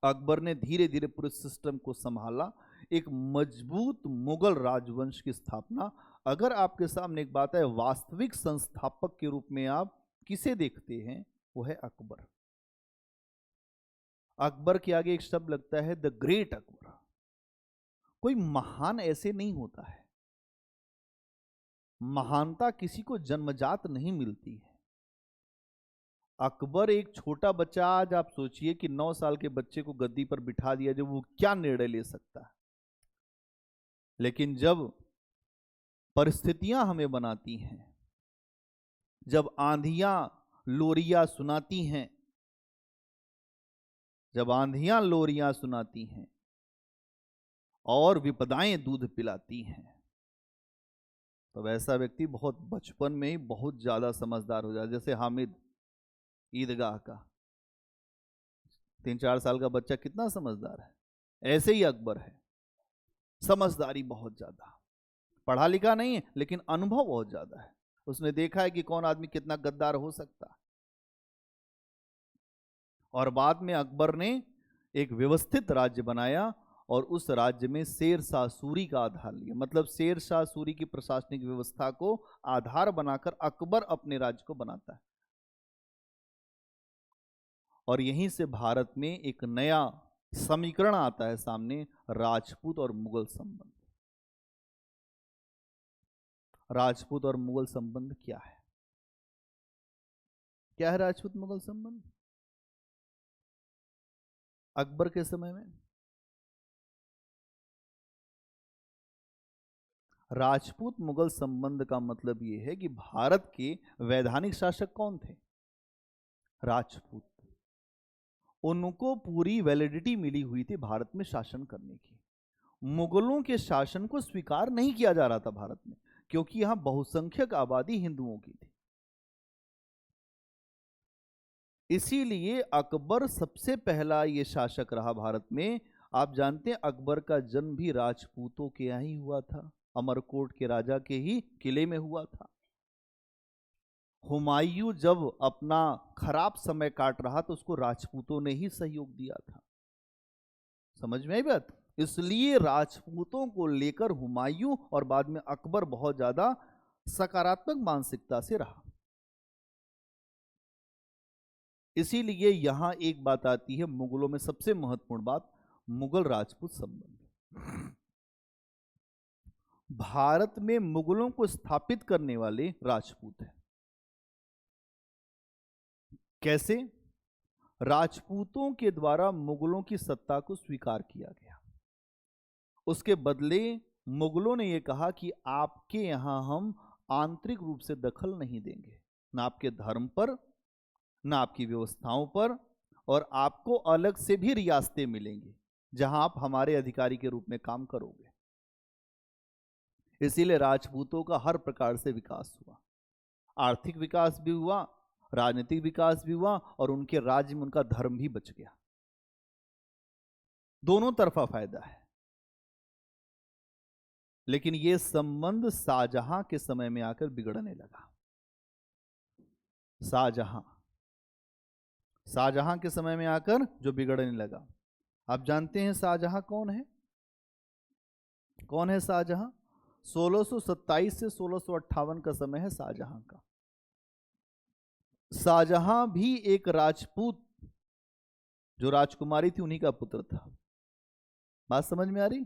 अकबर ने धीरे धीरे पूरे सिस्टम को संभाला, एक मजबूत मुगल राजवंश की स्थापना। अगर आपके सामने एक बात है, वास्तविक संस्थापक के रूप में आप किसे देखते हैं, वो है अकबर। अकबर के आगे एक शब्द लगता है द ग्रेट अकबर। कोई महान ऐसे नहीं होता है, महानता किसी को जन्मजात नहीं मिलती है। अकबर एक छोटा बच्चा, आज आप सोचिए कि 9 साल के बच्चे को गद्दी पर बिठा दिया, जो वो क्या निर्णय ले सकता है। लेकिन जब परिस्थितियां हमें बनाती हैं, जब आंधियां लोरियां सुनाती हैं, जब आंधियां लोरियां सुनाती हैं और विपदाएं दूध पिलाती हैं, तो वैसा व्यक्ति बहुत बचपन में ही बहुत ज्यादा समझदार हो जाता है। जैसे हामिद ईदगाह का 3-4 साल का बच्चा कितना समझदार है, ऐसे ही अकबर है, समझदारी बहुत ज्यादा, पढ़ा लिखा नहीं है लेकिन अनुभव बहुत ज्यादा है। उसने देखा है कि कौन आदमी कितना गद्दार हो सकता है। और बाद में अकबर ने एक व्यवस्थित राज्य बनाया और उस राज्य में शेरशाह सूरी का आधार लिया। मतलब शेरशाह सूरी की प्रशासनिक व्यवस्था को आधार बनाकर अकबर अपने राज्य को बनाता है। और यहीं से भारत में एक नया समीकरण आता है सामने, राजपूत और मुगल संबंध। राजपूत और मुगल संबंध क्या है? क्या है राजपूत मुगल संबंध? अकबर के समय में राजपूत मुगल संबंध का मतलब यह है कि भारत के वैधानिक शासक कौन थे? राजपूत। उनको पूरी वैलिडिटी मिली हुई थी भारत में शासन करने की। मुगलों के शासन को स्वीकार नहीं किया जा रहा था भारत में, क्योंकि यहां बहुसंख्यक आबादी हिंदुओं की थी। इसीलिए अकबर सबसे पहला ये शासक रहा भारत में। आप जानते हैं अकबर का जन्म भी राजपूतों के यहाँ ही हुआ था, अमरकोट के राजा के ही किले में हुआ था। हुमायूं जब अपना खराब समय काट रहा तो उसको राजपूतों ने ही सहयोग दिया था। समझ में आई बात? इसलिए राजपूतों को लेकर हुमायूं और बाद में अकबर बहुत ज्यादा सकारात्मक मानसिकता से रहा। इसीलिए यहां एक बात आती है, मुगलों में सबसे महत्वपूर्ण बात, मुगल राजपूत संबंध। भारत में मुगलों को स्थापित करने वाले राजपूत हैं। कैसे? राजपूतों के द्वारा मुगलों की सत्ता को स्वीकार किया गया। उसके बदले मुगलों ने यह कहा कि आपके यहां हम आंतरिक रूप से दखल नहीं देंगे, ना आपके धर्म पर, ना आपकी व्यवस्थाओं पर, और आपको अलग से भी रियासतें मिलेंगी जहां आप हमारे अधिकारी के रूप में काम करोगे। इसीलिए राजपूतों का हर प्रकार से विकास हुआ, आर्थिक विकास भी हुआ, राजनीतिक विकास भी हुआ, और उनके राज्य में उनका धर्म भी बच गया। दोनों तरफा फायदा है। लेकिन यह संबंध शाहजहां के समय में आकर बिगड़ने लगा। शाहजहां के समय में आकर जो बिगड़ने लगा। आप जानते हैं शाहजहां कौन है? कौन है शाहजहां? 1627 से 1658 का समय है शाहजहां का। शाहजहां भी एक राजपूत जो राजकुमारी थी उन्हीं का पुत्र था। बात समझ में आ रही?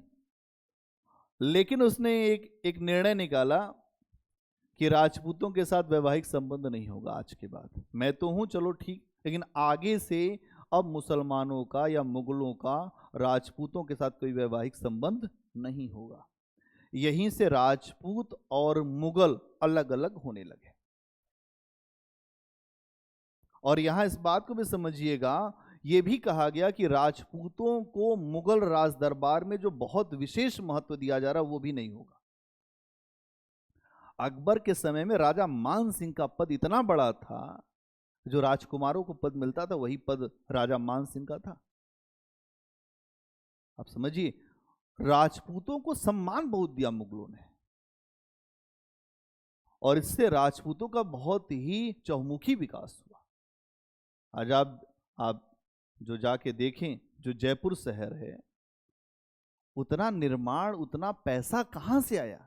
लेकिन उसने एक निर्णय निकाला कि राजपूतों के साथ वैवाहिक संबंध नहीं होगा आज के बाद। मैं तो हूं चलो ठीक, लेकिन आगे से अब मुसलमानों का या मुगलों का राजपूतों के साथ कोई वैवाहिक संबंध नहीं होगा। यहीं से राजपूत और मुगल अलग अलग होने लगे। और यहां इस बात को भी समझिएगा, यह भी कहा गया कि राजपूतों को मुगल राज दरबार में जो बहुत विशेष महत्व दिया जा रहा वो भी नहीं होगा। अकबर के समय में राजा मान सिंह का पद इतना बड़ा था, जो राजकुमारों को पद मिलता था वही पद राजा मान सिंह का था। आप समझिए, राजपूतों को सम्मान बहुत दिया मुगलों ने, और इससे राजपूतों का बहुत ही चहुमुखी विकास हुआ। आज आप जो जाके देखें, जो जयपुर शहर है, उतना निर्माण, उतना पैसा कहां से आया?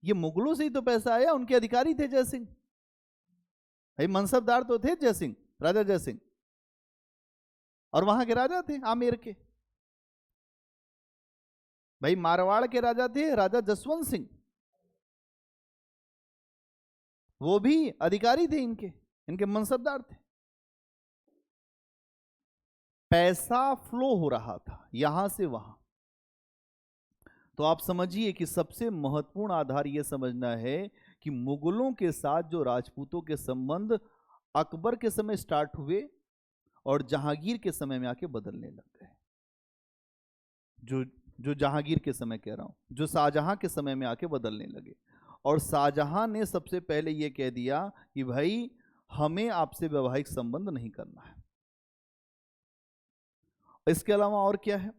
ये मुगलों से ही तो पैसा आया। उनके अधिकारी थे जयसिंह, भाई मनसबदार तो थे जयसिंह, राजा जयसिंह, और वहां के राजा थे आमेर के। भाई मारवाड़ के राजा थे राजा जसवंत सिंह, वो भी अधिकारी थे इनके मनसबदार थे। पैसा फ्लो हो रहा था यहां से वहां। तो आप समझिए कि सबसे महत्वपूर्ण आधार यह समझना है कि मुगलों के साथ जो राजपूतों के संबंध अकबर के समय स्टार्ट हुए और जहांगीर के समय में आके बदलने लग गए। जो जहांगीर के समय कह रहा हूं, जो शाहजहां के समय में आके बदलने लगे। और शाहजहां ने सबसे पहले यह कह दिया कि भाई हमें आपसे वैवाहिक संबंध नहीं करना है। इसके अलावा और क्या है,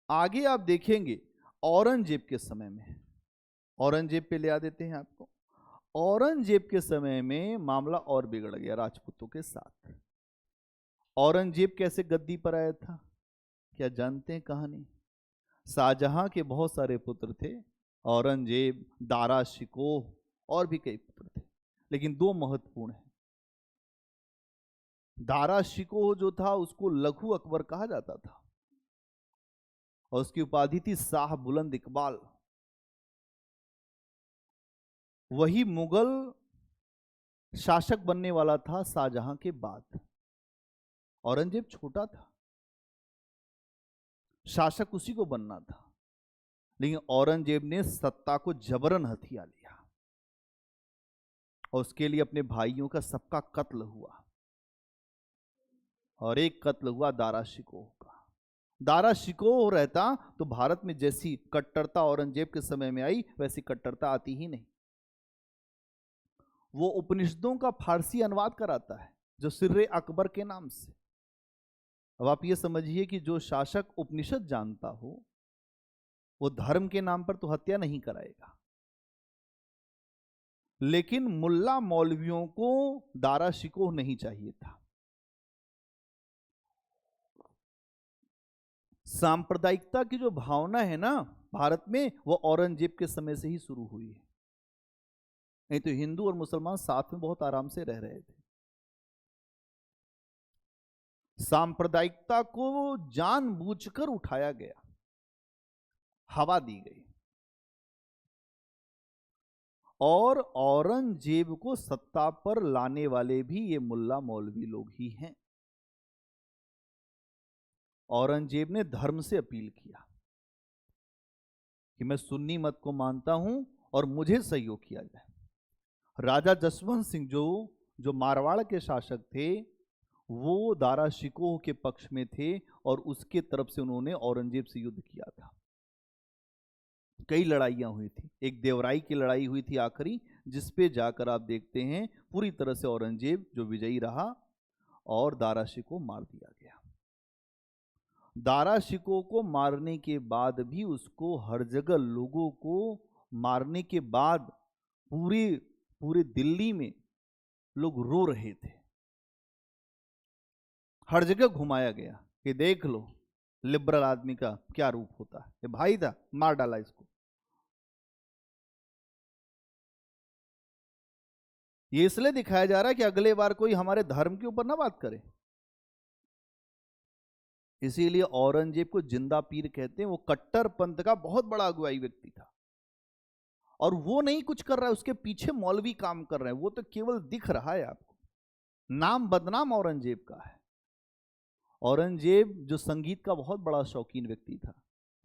आगे आप देखेंगे औरंगजेब के समय में, औरंगजेब पे ले आ देते हैं आपको। औरंगजेब के समय में मामला और बिगड़ गया राजपूतों के साथ। औरंगजेब कैसे गद्दी पर आया था, क्या जानते हैं कहानी? शाहजहां के बहुत सारे पुत्र थे, औरंगजेब, दारा शिकोह और भी कई पुत्र थे, लेकिन दो महत्वपूर्ण हैं। दारा शिकोह जो था उसको लघु अकबर कहा जाता था, और उसकी उपाधि थी शाह बुलंद इकबाल। वही मुगल शासक बनने वाला था शाहजहां के बाद। औरंगजेब छोटा था, शासक उसी को बनना था, लेकिन औरंगजेब ने सत्ता को जबरन हथिया लिया, और उसके लिए अपने भाइयों का सबका कत्ल हुआ। और एक कत्ल हुआ दारा शिकोह का। दारा शिकोह रहता तो भारत में जैसी कट्टरता औरंगजेब के समय में आई, वैसी कट्टरता आती ही नहीं। वो उपनिषदों का फारसी अनुवाद कराता है, जो सिर्रे अकबर के नाम से। अब आप ये समझिए कि जो शासक उपनिषद जानता हो, वो धर्म के नाम पर तो हत्या नहीं कराएगा, लेकिन मुल्ला मौलवियों को दारा शिकोह नहीं चाहिए था। सांप्रदायिकता की जो भावना है ना भारत में, वो औरंगजेब के समय से ही शुरू हुई है। नहीं तो हिंदू और मुसलमान साथ में बहुत आराम से रह रहे थे। सांप्रदायिकता को जानबूझकर उठाया गया, हवा दी गई, और औरंगजेब को सत्ता पर लाने वाले भी ये मुल्ला मौलवी लोग ही हैं। औरंगजेब ने धर्म से अपील किया कि मैं सुन्नी मत को मानता हूं और मुझे सहयोग किया जाए। राजा जसवंत सिंह जो मारवाड़ के शासक थे, वो दारा शिकोह के पक्ष में थे, और उसके तरफ से उन्होंने औरंगजेब से युद्ध किया था। कई लड़ाइयां हुई थी, एक देवराई की लड़ाई हुई थी आखिरी, जिसपे जाकर आप देखते हैं पूरी तरह से औरंगजेब जो विजयी रहा और दारा शिकोह मार दिया गया। दारा शिकोह को मारने के बाद भी उसको हर जगह लोगों को मारने के बाद पूरे दिल्ली में लोग रो रहे थे, हर जगह घुमाया गया कि देख लो लिबरल आदमी का क्या रूप होता है। ये भाई था, मार डाला इसको। ये इसलिए दिखाया जा रहा है कि अगले बार कोई हमारे धर्म के ऊपर ना बात करे। इसीलिए औरंगजेब को जिंदा पीर कहते हैं। वो कट्टर पंथ का बहुत बड़ा अगुवाई व्यक्ति था, और वो नहीं कुछ कर रहा है, उसके पीछे मौलवी काम कर रहे हैं। वो तो केवल दिख रहा है आपको, नाम बदनाम औरंगजेब का है। औरंगजेब जो संगीत का बहुत बड़ा शौकीन व्यक्ति था,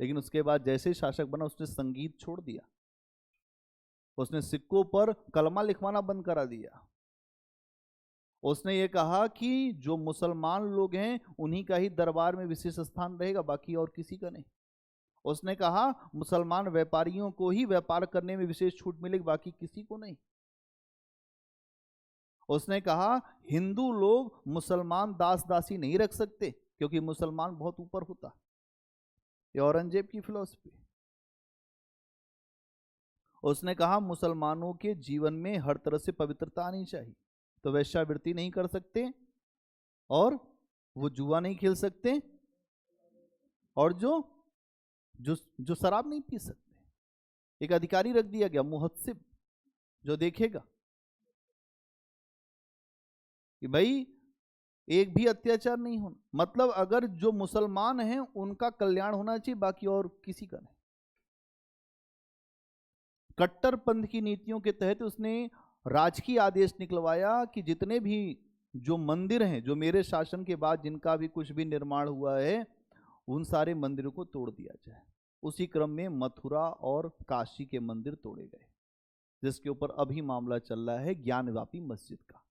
लेकिन उसके बाद जैसे शासक बना उसने संगीत छोड़ दिया। उसने सिक्कों पर कलमा लिखवाना बंद करा दिया। उसने ये कहा कि जो मुसलमान लोग हैं उन्हीं का ही दरबार में विशेष स्थान रहेगा, बाकी और किसी का नहीं। उसने कहा मुसलमान व्यापारियों को ही व्यापार करने में विशेष छूट मिलेगी, बाकी किसी को नहीं। उसने कहा हिंदू लोग मुसलमान दास दासी नहीं रख सकते, क्योंकि मुसलमान बहुत ऊपर होता। ये औरंगजेब की फिलॉसफी। उसने कहा मुसलमानों के जीवन में हर तरह से पवित्रता आनी चाहिए, तो वैश्यावृत्ति नहीं कर सकते, और वो जुआ नहीं खेल सकते, और जो जो जो शराब नहीं पी सकते। एक अधिकारी रख दिया गया मुहत्सिब, जो देखेगा कि भाई एक भी अत्याचार नहीं होना। मतलब अगर जो मुसलमान हैं उनका कल्याण होना चाहिए, बाकी और किसी का नहीं। कट्टरपंथ की नीतियों के तहत उसने राजकीय आदेश निकलवाया कि जितने भी जो मंदिर हैं, जो मेरे शासन के बाद जिनका भी कुछ भी निर्माण हुआ है, उन सारे मंदिरों को तोड़ दिया जाए। उसी क्रम में मथुरा और काशी के मंदिर तोड़े गए, जिसके ऊपर अभी मामला चल रहा है ज्ञानवापी मस्जिद का,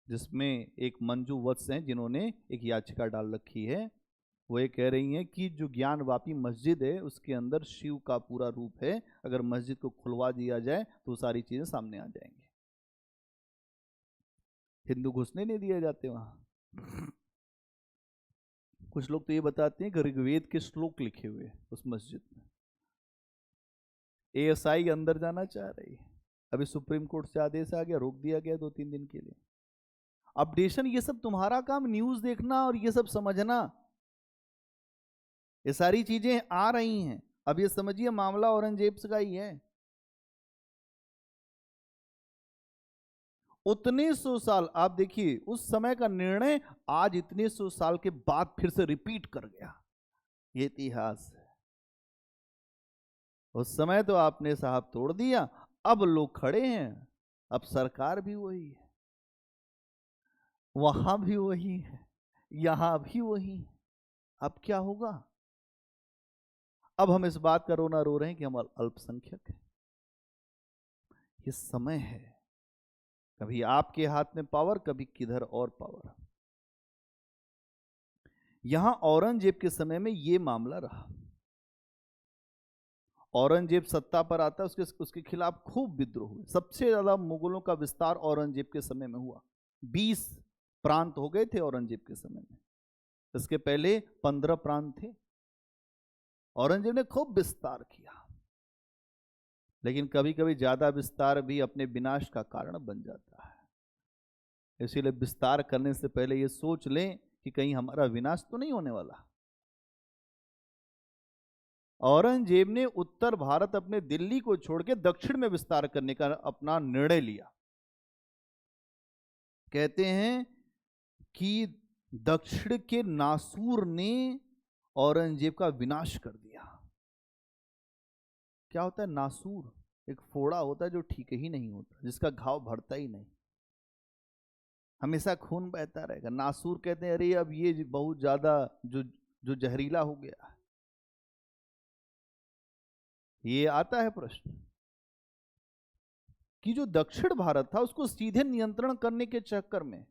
जिसमें एक मंजू वत्स हैं जिन्होंने एक याचिका डाल रखी है। वो ये कह रही हैं कि जो ज्ञानवापी मस्जिद है उसके अंदर शिव का पूरा रूप है, अगर मस्जिद को खुलवा दिया जाए तो सारी चीजें सामने आ जाएंगी। हिंदू घुसने नहीं दिए जाते वहां। कुछ लोग तो ये बताते हैं कि ऋग्वेद के श्लोक लिखे हुए उस मस्जिद में। एएसआई अंदर जाना चाह रही है, अभी सुप्रीम कोर्ट से आदेश आ गया, रोक दिया गया 2-3 दिन के लिए। अपडेशन ये सब तुम्हारा काम, न्यूज देखना और ये सब समझना, ये सारी चीजें आ रही हैं। अब ये समझिए मामला औरंगजेब का ही है। उतने 100 साल, आप देखिए उस समय का निर्णय आज इतने 100 साल के बाद फिर से रिपीट कर गया। ये इतिहास है। उस समय तो आपने साहब तोड़ दिया, अब लोग खड़े हैं, अब सरकार भी वही है, वहां भी वही है, यहां भी वही है। अब क्या होगा? अब हम इस बात का रोना रो रहे हैं कि हम अल्पसंख्यक हैं। ये समय है, कभी आपके हाथ में पावर, कभी किधर और पावर। यहां औरंगजेब के समय में यह मामला रहा। औरंगजेब सत्ता पर आता है, उसके खिलाफ खूब विद्रोह हुए। सबसे ज्यादा मुगलों का विस्तार औरंगजेब के समय में हुआ। 20 प्रांत हो गए थे औरंगजेब के समय में, इसके पहले 15 प्रांत थे। औरंगजेब ने खूब विस्तार किया, लेकिन कभी कभी ज्यादा विस्तार भी अपने विनाश का कारण बन जाता है। इसीलिए विस्तार करने से पहले यह सोच लें कि कहीं हमारा विनाश तो नहीं होने वाला। औरंगजेब ने उत्तर भारत, अपने दिल्ली को छोड़ के दक्षिण में विस्तार करने का अपना निर्णय लिया। कहते हैं कि दक्षिण के नासूर ने औरंगजेब का विनाश कर दिया। क्या होता है नासूर? एक फोड़ा होता है जो ठीक ही नहीं होता, जिसका घाव भरता ही नहीं, हमेशा खून बहता रहेगा। नासूर कहते हैं अरे अब ये बहुत ज्यादा जो जो जहरीला हो गया। ये आता है प्रश्न कि जो दक्षिण भारत था उसको सीधे नियंत्रण करने के चक्कर में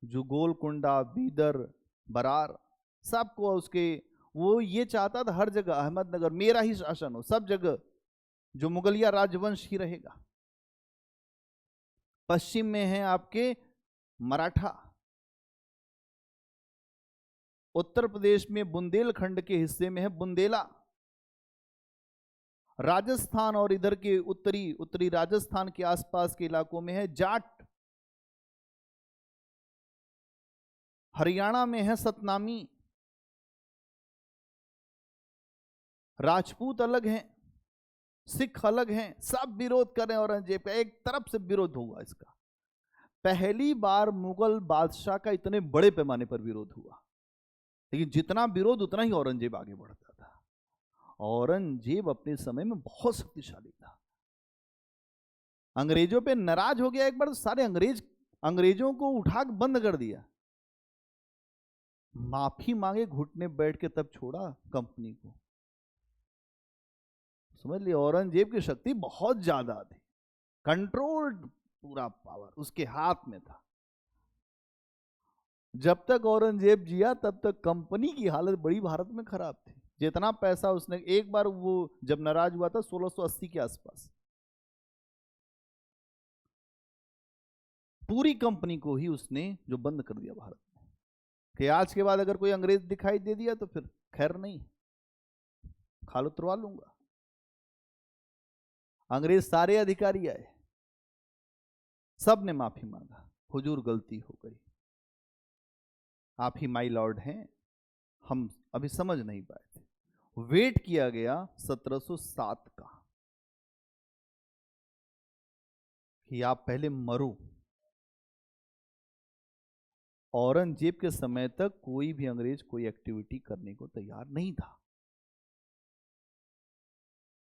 जो गोलकुंडा, बीदर, बरार, सबको उसके, वो ये चाहता था हर जगह अहमदनगर मेरा ही शासन हो, सब जगह जो मुगलिया राजवंश ही रहेगा। पश्चिम में है आपके मराठा, उत्तर प्रदेश में बुंदेलखंड के हिस्से में है बुंदेला, राजस्थान और इधर के उत्तरी राजस्थान के आसपास के इलाकों में है जाट, हरियाणा में है सतनामी, राजपूत अलग हैं, सिख अलग हैं, सब विरोध कर रहे हैं औरंगजेब का। एक तरफ से विरोध हुआ इसका, पहली बार मुगल बादशाह का इतने बड़े पैमाने पर विरोध हुआ। लेकिन जितना विरोध उतना ही औरंगजेब आगे बढ़ता था। औरंगजेब अपने समय में बहुत शक्तिशाली था, अंग्रेजों पे नाराज हो गया एक बार, तो सारे अंग्रेजों को उठा के बंद कर दिया, माफी मांगे घुटने बैठ के, तब छोड़ा कंपनी को। समझ लिया, औरंगजेब की शक्ति बहुत ज्यादा थी, कंट्रोल्ड, पूरा पावर उसके हाथ में था। जब तक औरंगजेब जिया तब तक कंपनी की हालत बड़ी भारत में खराब थी। जितना पैसा उसने, एक बार वो जब नाराज हुआ था 1680 के आसपास, पूरी कंपनी को ही उसने जो बंद कर दिया भारत में, कि आज के बाद अगर कोई अंग्रेज दिखाई दे दिया तो फिर खैर नहीं, खाल उतरवा लूंगा। अंग्रेज सारे अधिकारी आए, सब ने माफी मांगा, हुजूर गलती हो गई, आप ही माई लॉर्ड हैं, हम अभी समझ नहीं पाए थे। वेट किया गया 1707 का कि आप पहले मरो। औरंगजेब के समय तक कोई भी अंग्रेज कोई एक्टिविटी करने को तैयार नहीं था।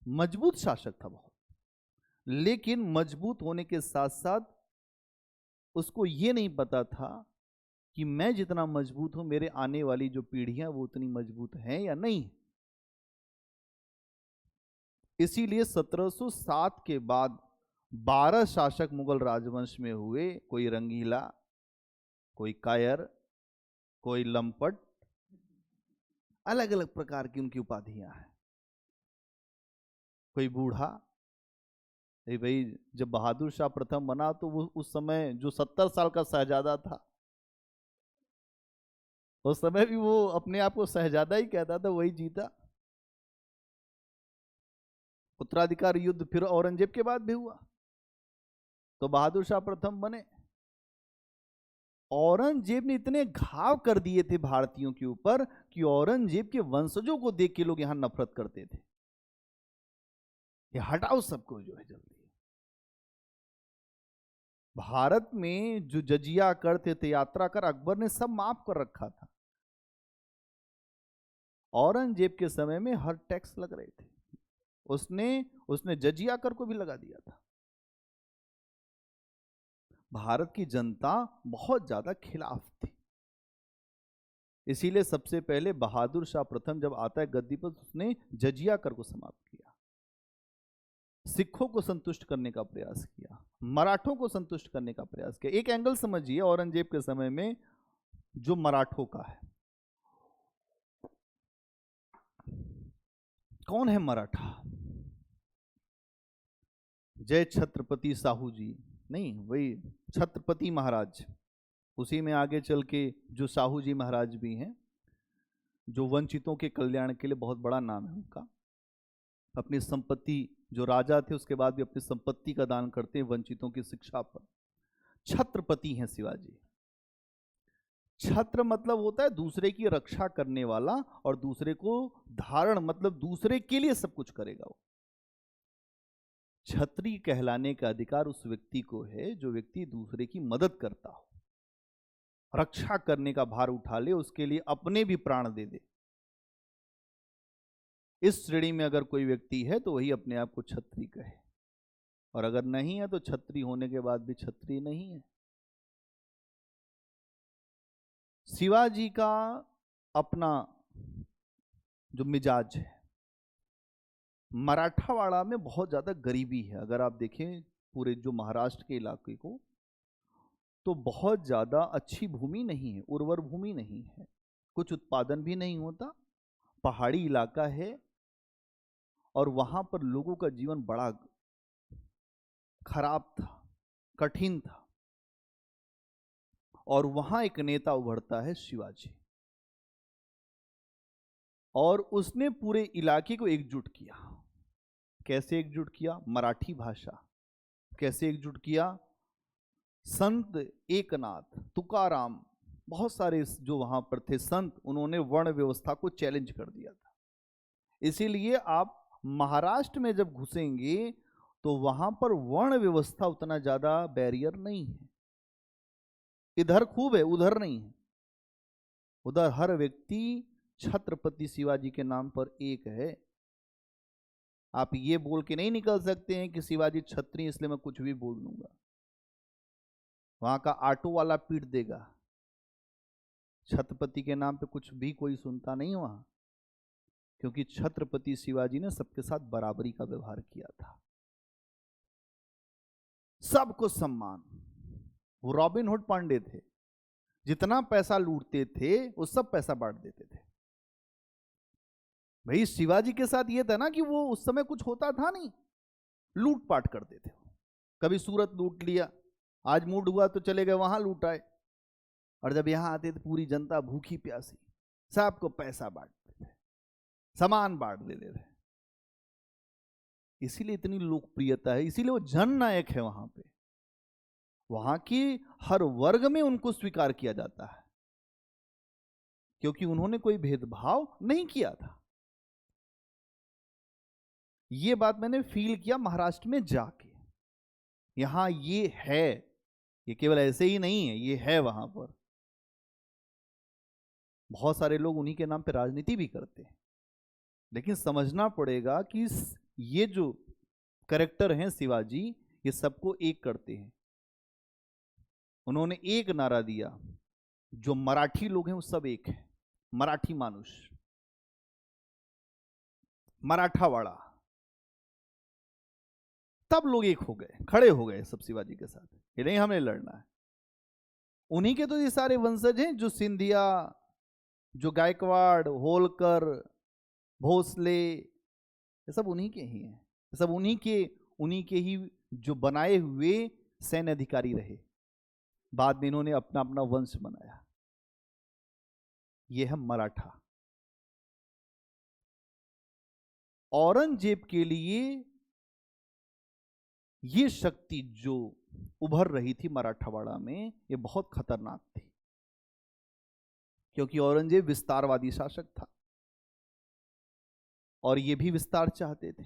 मजबूत शासक था बहुत, लेकिन मजबूत होने के साथ साथ उसको यह नहीं पता था कि मैं जितना मजबूत हूं, मेरे आने वाली जो पीढ़ियां वो उतनी मजबूत हैं या नहीं। इसीलिए 1707 के बाद 12 शासक मुगल राजवंश में हुए, कोई रंगीला, कोई कायर, कोई लंपट, अलग अलग प्रकार की उनकी उपाधियां हैं। कोई बूढ़ा, भाई जब बहादुर शाह प्रथम बना तो वो उस समय जो 70 साल का शहजादा था, उस समय भी वो अपने आप को शहजादा ही कहता था, वही जीता। उत्तराधिकार युद्ध फिर औरंगजेब के बाद भी हुआ तो बहादुर शाह प्रथम बने। औरंगजेब ने इतने घाव कर दिए थे भारतीयों के ऊपर कि औरंगजेब के वंशजों को देख के लोग यहां नफरत करते थे, ये हटाओ सबको जो है जल्दी। भारत में जो जजिया कर थे, यात्रा कर, अकबर ने सब माफ कर रखा था। औरंगजेब के समय में हर टैक्स लग रहे थे, उसने जजिया कर को भी लगा दिया था। भारत की जनता बहुत ज्यादा खिलाफ थी। इसीलिए सबसे पहले बहादुर शाह प्रथम जब आता है गद्दी पर, उसने जजिया कर को समाप्त किया, सिखों को संतुष्ट करने का प्रयास किया, मराठों को संतुष्ट करने का प्रयास किया। एक एंगल समझिए औरंगजेब के समय में जो मराठों का है, कौन है मराठा? जय छत्रपति साहू जी नहीं, वही छत्रपति महाराज, उसी में आगे चल के जो साहू जी महाराज भी हैं, जो वंचितों के कल्याण के लिए बहुत बड़ा नाम है उनका। अपनी संपत्ति, जो राजा थे उसके बाद भी अपनी संपत्ति का दान करते हैं वंचितों की शिक्षा पर। छत्रपति हैं शिवाजी। छत्र मतलब होता है दूसरे की रक्षा करने वाला, और दूसरे को धारण मतलब दूसरे के लिए सब कुछ करेगा वो। छत्री कहलाने का अधिकार उस व्यक्ति को है जो व्यक्ति दूसरे की मदद करता हो, रक्षा करने का भार उठा ले, उसके लिए अपने भी प्राण दे दे। इस श्रेणी में अगर कोई व्यक्ति है तो वही अपने आप को छत्री कहे, और अगर नहीं है तो छत्री होने के बाद भी छत्री नहीं है। शिवाजी का अपना जो मिजाज है, मराठावाड़ा में बहुत ज्यादा गरीबी है। अगर आप देखें पूरे जो महाराष्ट्र के इलाके को, तो बहुत ज्यादा अच्छी भूमि नहीं है, उर्वर भूमि नहीं है, कुछ उत्पादन भी नहीं होता, पहाड़ी इलाका है, और वहां पर लोगों का जीवन बड़ा खराब था, कठिन था। और वहां एक नेता उभरता है शिवाजी, और उसने पूरे इलाके को एकजुट किया। कैसे एकजुट किया? मराठी भाषा। कैसे एकजुट किया? संत एकनाथ तुकाराम बहुत सारे जो वहां पर थे संत, उन्होंने वर्ण व्यवस्था को चैलेंज कर दिया था। इसीलिए आप महाराष्ट्र में जब घुसेंगे तो वहां पर वर्ण व्यवस्था उतना ज्यादा बैरियर नहीं है। इधर खूब है, उधर नहीं है। उधर हर व्यक्ति छत्रपति शिवाजी के नाम पर एक है। आप ये बोल के नहीं निकल सकते हैं कि शिवाजी क्षत्रिय इसलिए मैं कुछ भी बोल दूंगा। वहां का ऑटो वाला पीट देगा, छत्रपति के नाम पे कुछ भी कोई सुनता नहीं वहां, क्योंकि छत्रपति शिवाजी ने सबके साथ बराबरी का व्यवहार किया था, सबको सम्मान। वो रॉबिन हुड पांडे थे, जितना पैसा लूटते थे वो सब पैसा बांट देते थे। भाई शिवाजी के साथ ये था ना कि वो उस समय कुछ होता था नहीं, लूटपाट करते थे। कभी सूरत लूट लिया, आज मूड हुआ तो चले गए वहां लूट आए, और जब यहां आते थे पूरी जनता भूखी प्यासी, सबको पैसा बांटते थे, सामान बांट देते थे। इसीलिए इतनी लोकप्रियता है, इसीलिए वो जननायक है वहां पे। वहां की हर वर्ग में उनको स्वीकार किया जाता है, क्योंकि उन्होंने कोई भेदभाव नहीं किया था। ये बात मैंने फील किया महाराष्ट्र में जाके। यहां ये है, ये केवल ऐसे ही नहीं है, ये है वहां पर। बहुत सारे लोग उन्हीं के नाम पे राजनीति भी करते हैं, लेकिन समझना पड़ेगा कि ये जो कैरेक्टर हैं शिवाजी, ये सबको एक करते हैं। उन्होंने एक नारा दिया, जो मराठी लोग हैं वो सब एक है, मराठी मानुष, मराठावाड़ा। तब लोग एक हो गए, खड़े हो गए सब शिवाजी के साथ, ये नहीं हमें लड़ना है। उन्हीं के तो ये सारे वंशज हैं, जो सिंधिया, जो गायकवाड़, होलकर, भोसले, ये सब उन्हीं के ही हैं। सब उन्हीं के ही जो बनाए हुए सैन्य अधिकारी रहे। बाद में इन्होंने अपना अपना वंश बनाया। यह है मराठा। औरंगजेब के लिए ये शक्ति जो उभर रही थी मराठावाड़ा में, ये बहुत खतरनाक थी, क्योंकि औरंगजेब विस्तारवादी शासक था और ये भी विस्तार चाहते थे।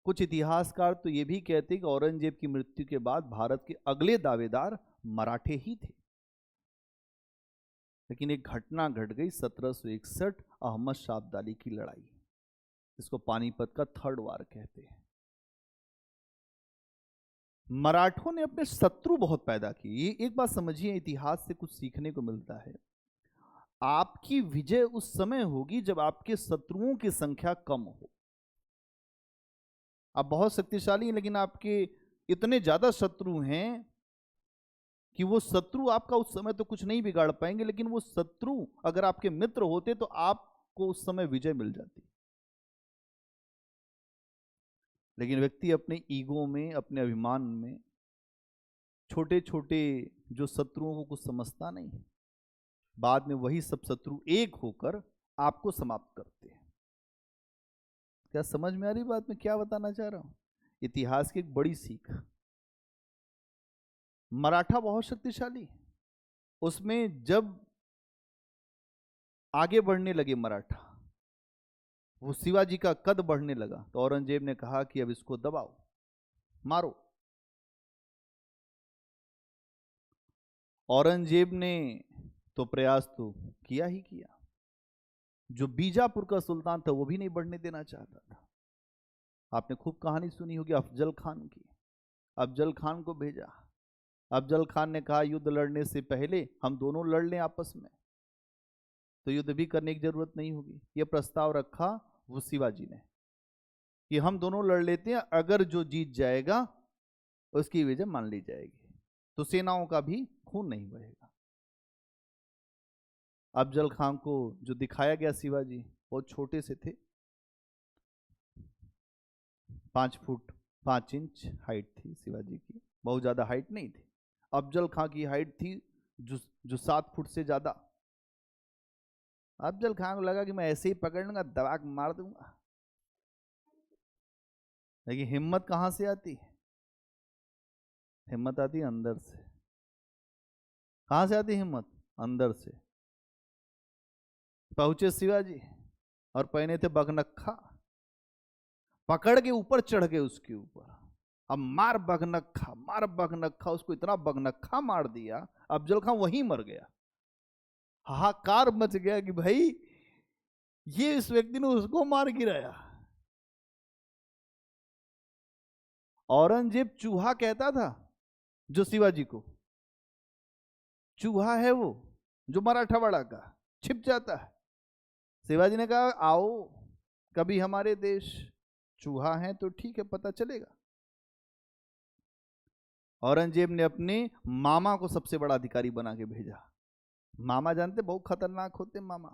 कुछ इतिहासकार तो ये भी कहते कि औरंगजेब की मृत्यु के बाद भारत के अगले दावेदार मराठे ही थे। लेकिन एक घटना घट गई 1761, अहमद शाह अब्दाली की लड़ाई। इसको पानीपत का थर्ड वार कहते हैं। मराठों ने अपने शत्रु बहुत पैदा किए। ये एक बात समझिए, इतिहास से कुछ सीखने को मिलता है। आपकी विजय उस समय होगी जब आपके शत्रुओं की संख्या कम हो। आप बहुत शक्तिशाली हैं, लेकिन आपके इतने ज्यादा शत्रु हैं कि वो शत्रु आपका उस समय तो कुछ नहीं बिगाड़ पाएंगे, लेकिन वो शत्रु अगर आपके मित्र होते तो आपको उस समय विजय मिल जाती। लेकिन व्यक्ति अपने ईगो में, अपने अभिमान में छोटे छोटे जो शत्रुओं को कुछ समझता नहीं, बाद में वही सब शत्रु एक होकर आपको समाप्त करते हैं। क्या समझ में आ रही बात मैं क्या बताना चाह रहा हूं? इतिहास की एक बड़ी सीख। मराठा बहुत शक्तिशाली, उसमें जब आगे बढ़ने लगे मराठा, वो शिवाजी का कद बढ़ने लगा, तो औरंगजेब ने कहा कि अब इसको दबाओ, मारो। औरंगजेब ने तो प्रयास तो किया ही किया। जो बीजापुर का सुल्तान था वो भी नहीं बढ़ने देना चाहता था। आपने खूब कहानी सुनी होगी अफजल खान की। अफजल खान को भेजा। अफजल खान ने कहा युद्ध लड़ने से पहले हम दोनों लड़ लें आपस में, तो युद्ध भी करने की जरूरत नहीं होगी। यह प्रस्ताव रखा वो शिवाजी ने कि हम दोनों लड़ लेते हैं, अगर जो जीत जाएगा उसकी विजय मान ली जाएगी, तो सेनाओं का भी खून नहीं बहेगा। अफजल खान को जो दिखाया गया शिवाजी, बहुत छोटे से थे, 5 फुट 5 इंच हाइट थी शिवाजी की, बहुत ज्यादा हाइट नहीं थी। अफजल खान की हाइट थी जो 7 फुट से ज्यादा। अफजल खान को लगा कि मैं ऐसे ही पकड़ लूंगा, दबा के मार दूंगा। लेकिन हिम्मत कहां से आती है? हिम्मत आती है अंदर से। कहां से आती हिम्मत? अंदर से। पहुंचे शिवाजी और पहने थे बगनखा, पकड़ के ऊपर चढ़ गए उसके ऊपर। अब मार बगनखा, उसको इतना बगनखा मार दिया अफजल खां वहीं मर गया। हाहाकार मच गया कि भाई ये इस व्यक्ति ने उसको मार गिराया। औरंगजेब चूहा कहता था जो शिवाजी को, चूहा है वो जो मराठावाड़ा का, छिप जाता है। शिवाजी ने कहा आओ कभी हमारे देश, चूहा है तो ठीक है, पता चलेगा। औरंगजेब ने अपने मामा को सबसे बड़ा अधिकारी बना के भेजा। मामा जानते बहुत खतरनाक होते मामा।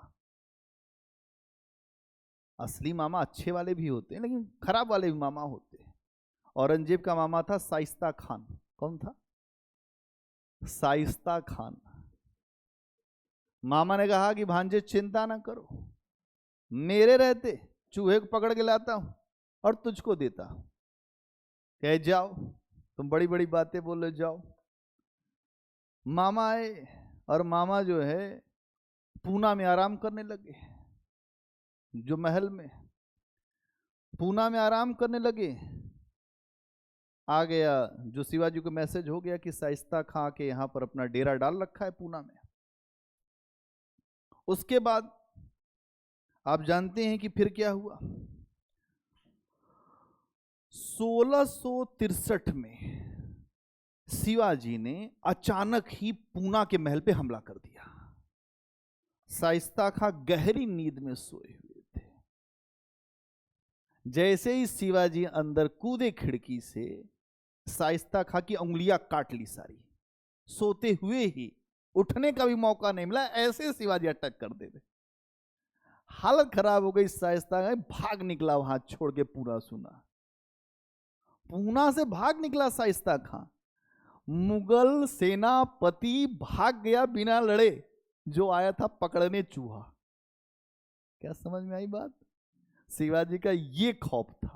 असली मामा अच्छे वाले भी होते हैं लेकिन खराब वाले भी मामा होते हैं। औरंगजेब का मामा था शाइस्ता खान। कौन था? शाइस्ता खान। मामा ने कहा कि भांजे चिंता ना करो, मेरे रहते चूहे को पकड़ के लाता हूं और तुझको देता हूं, कह जाओ, तुम बड़ी बड़ी बातें बोले जाओ। मामा आए और मामा जो है पूना में आराम करने लगे, जो महल में पूना में आराम करने लगे। आ गया जो शिवाजी को मैसेज हो गया कि शाइस्ता खां के यहां पर अपना डेरा डाल रखा है पूना में। उसके बाद आप जानते हैं कि फिर क्या हुआ। 1663 में शिवाजी ने अचानक ही पूना के महल पे हमला कर दिया। शाइस्ता खां गहरी नींद में सोए हुए थे। जैसे ही शिवाजी अंदर कूदे खिड़की से, शाइस्ता खां की उंगलियां काट ली सारी। सोते हुए ही, उठने का भी मौका नहीं मिला, ऐसे शिवाजी अटैक कर दे। हालत खराब हो गई शाइस्ता खां, भाग निकला वहां छोड़ के पूना सुना। पूना से भाग निकला शाइस्ता खां, मुगल सेनापति भाग गया बिना लड़े, जो आया था पकड़ने चूहा। क्या समझ में आई बात? शिवाजी का ये खौफ था।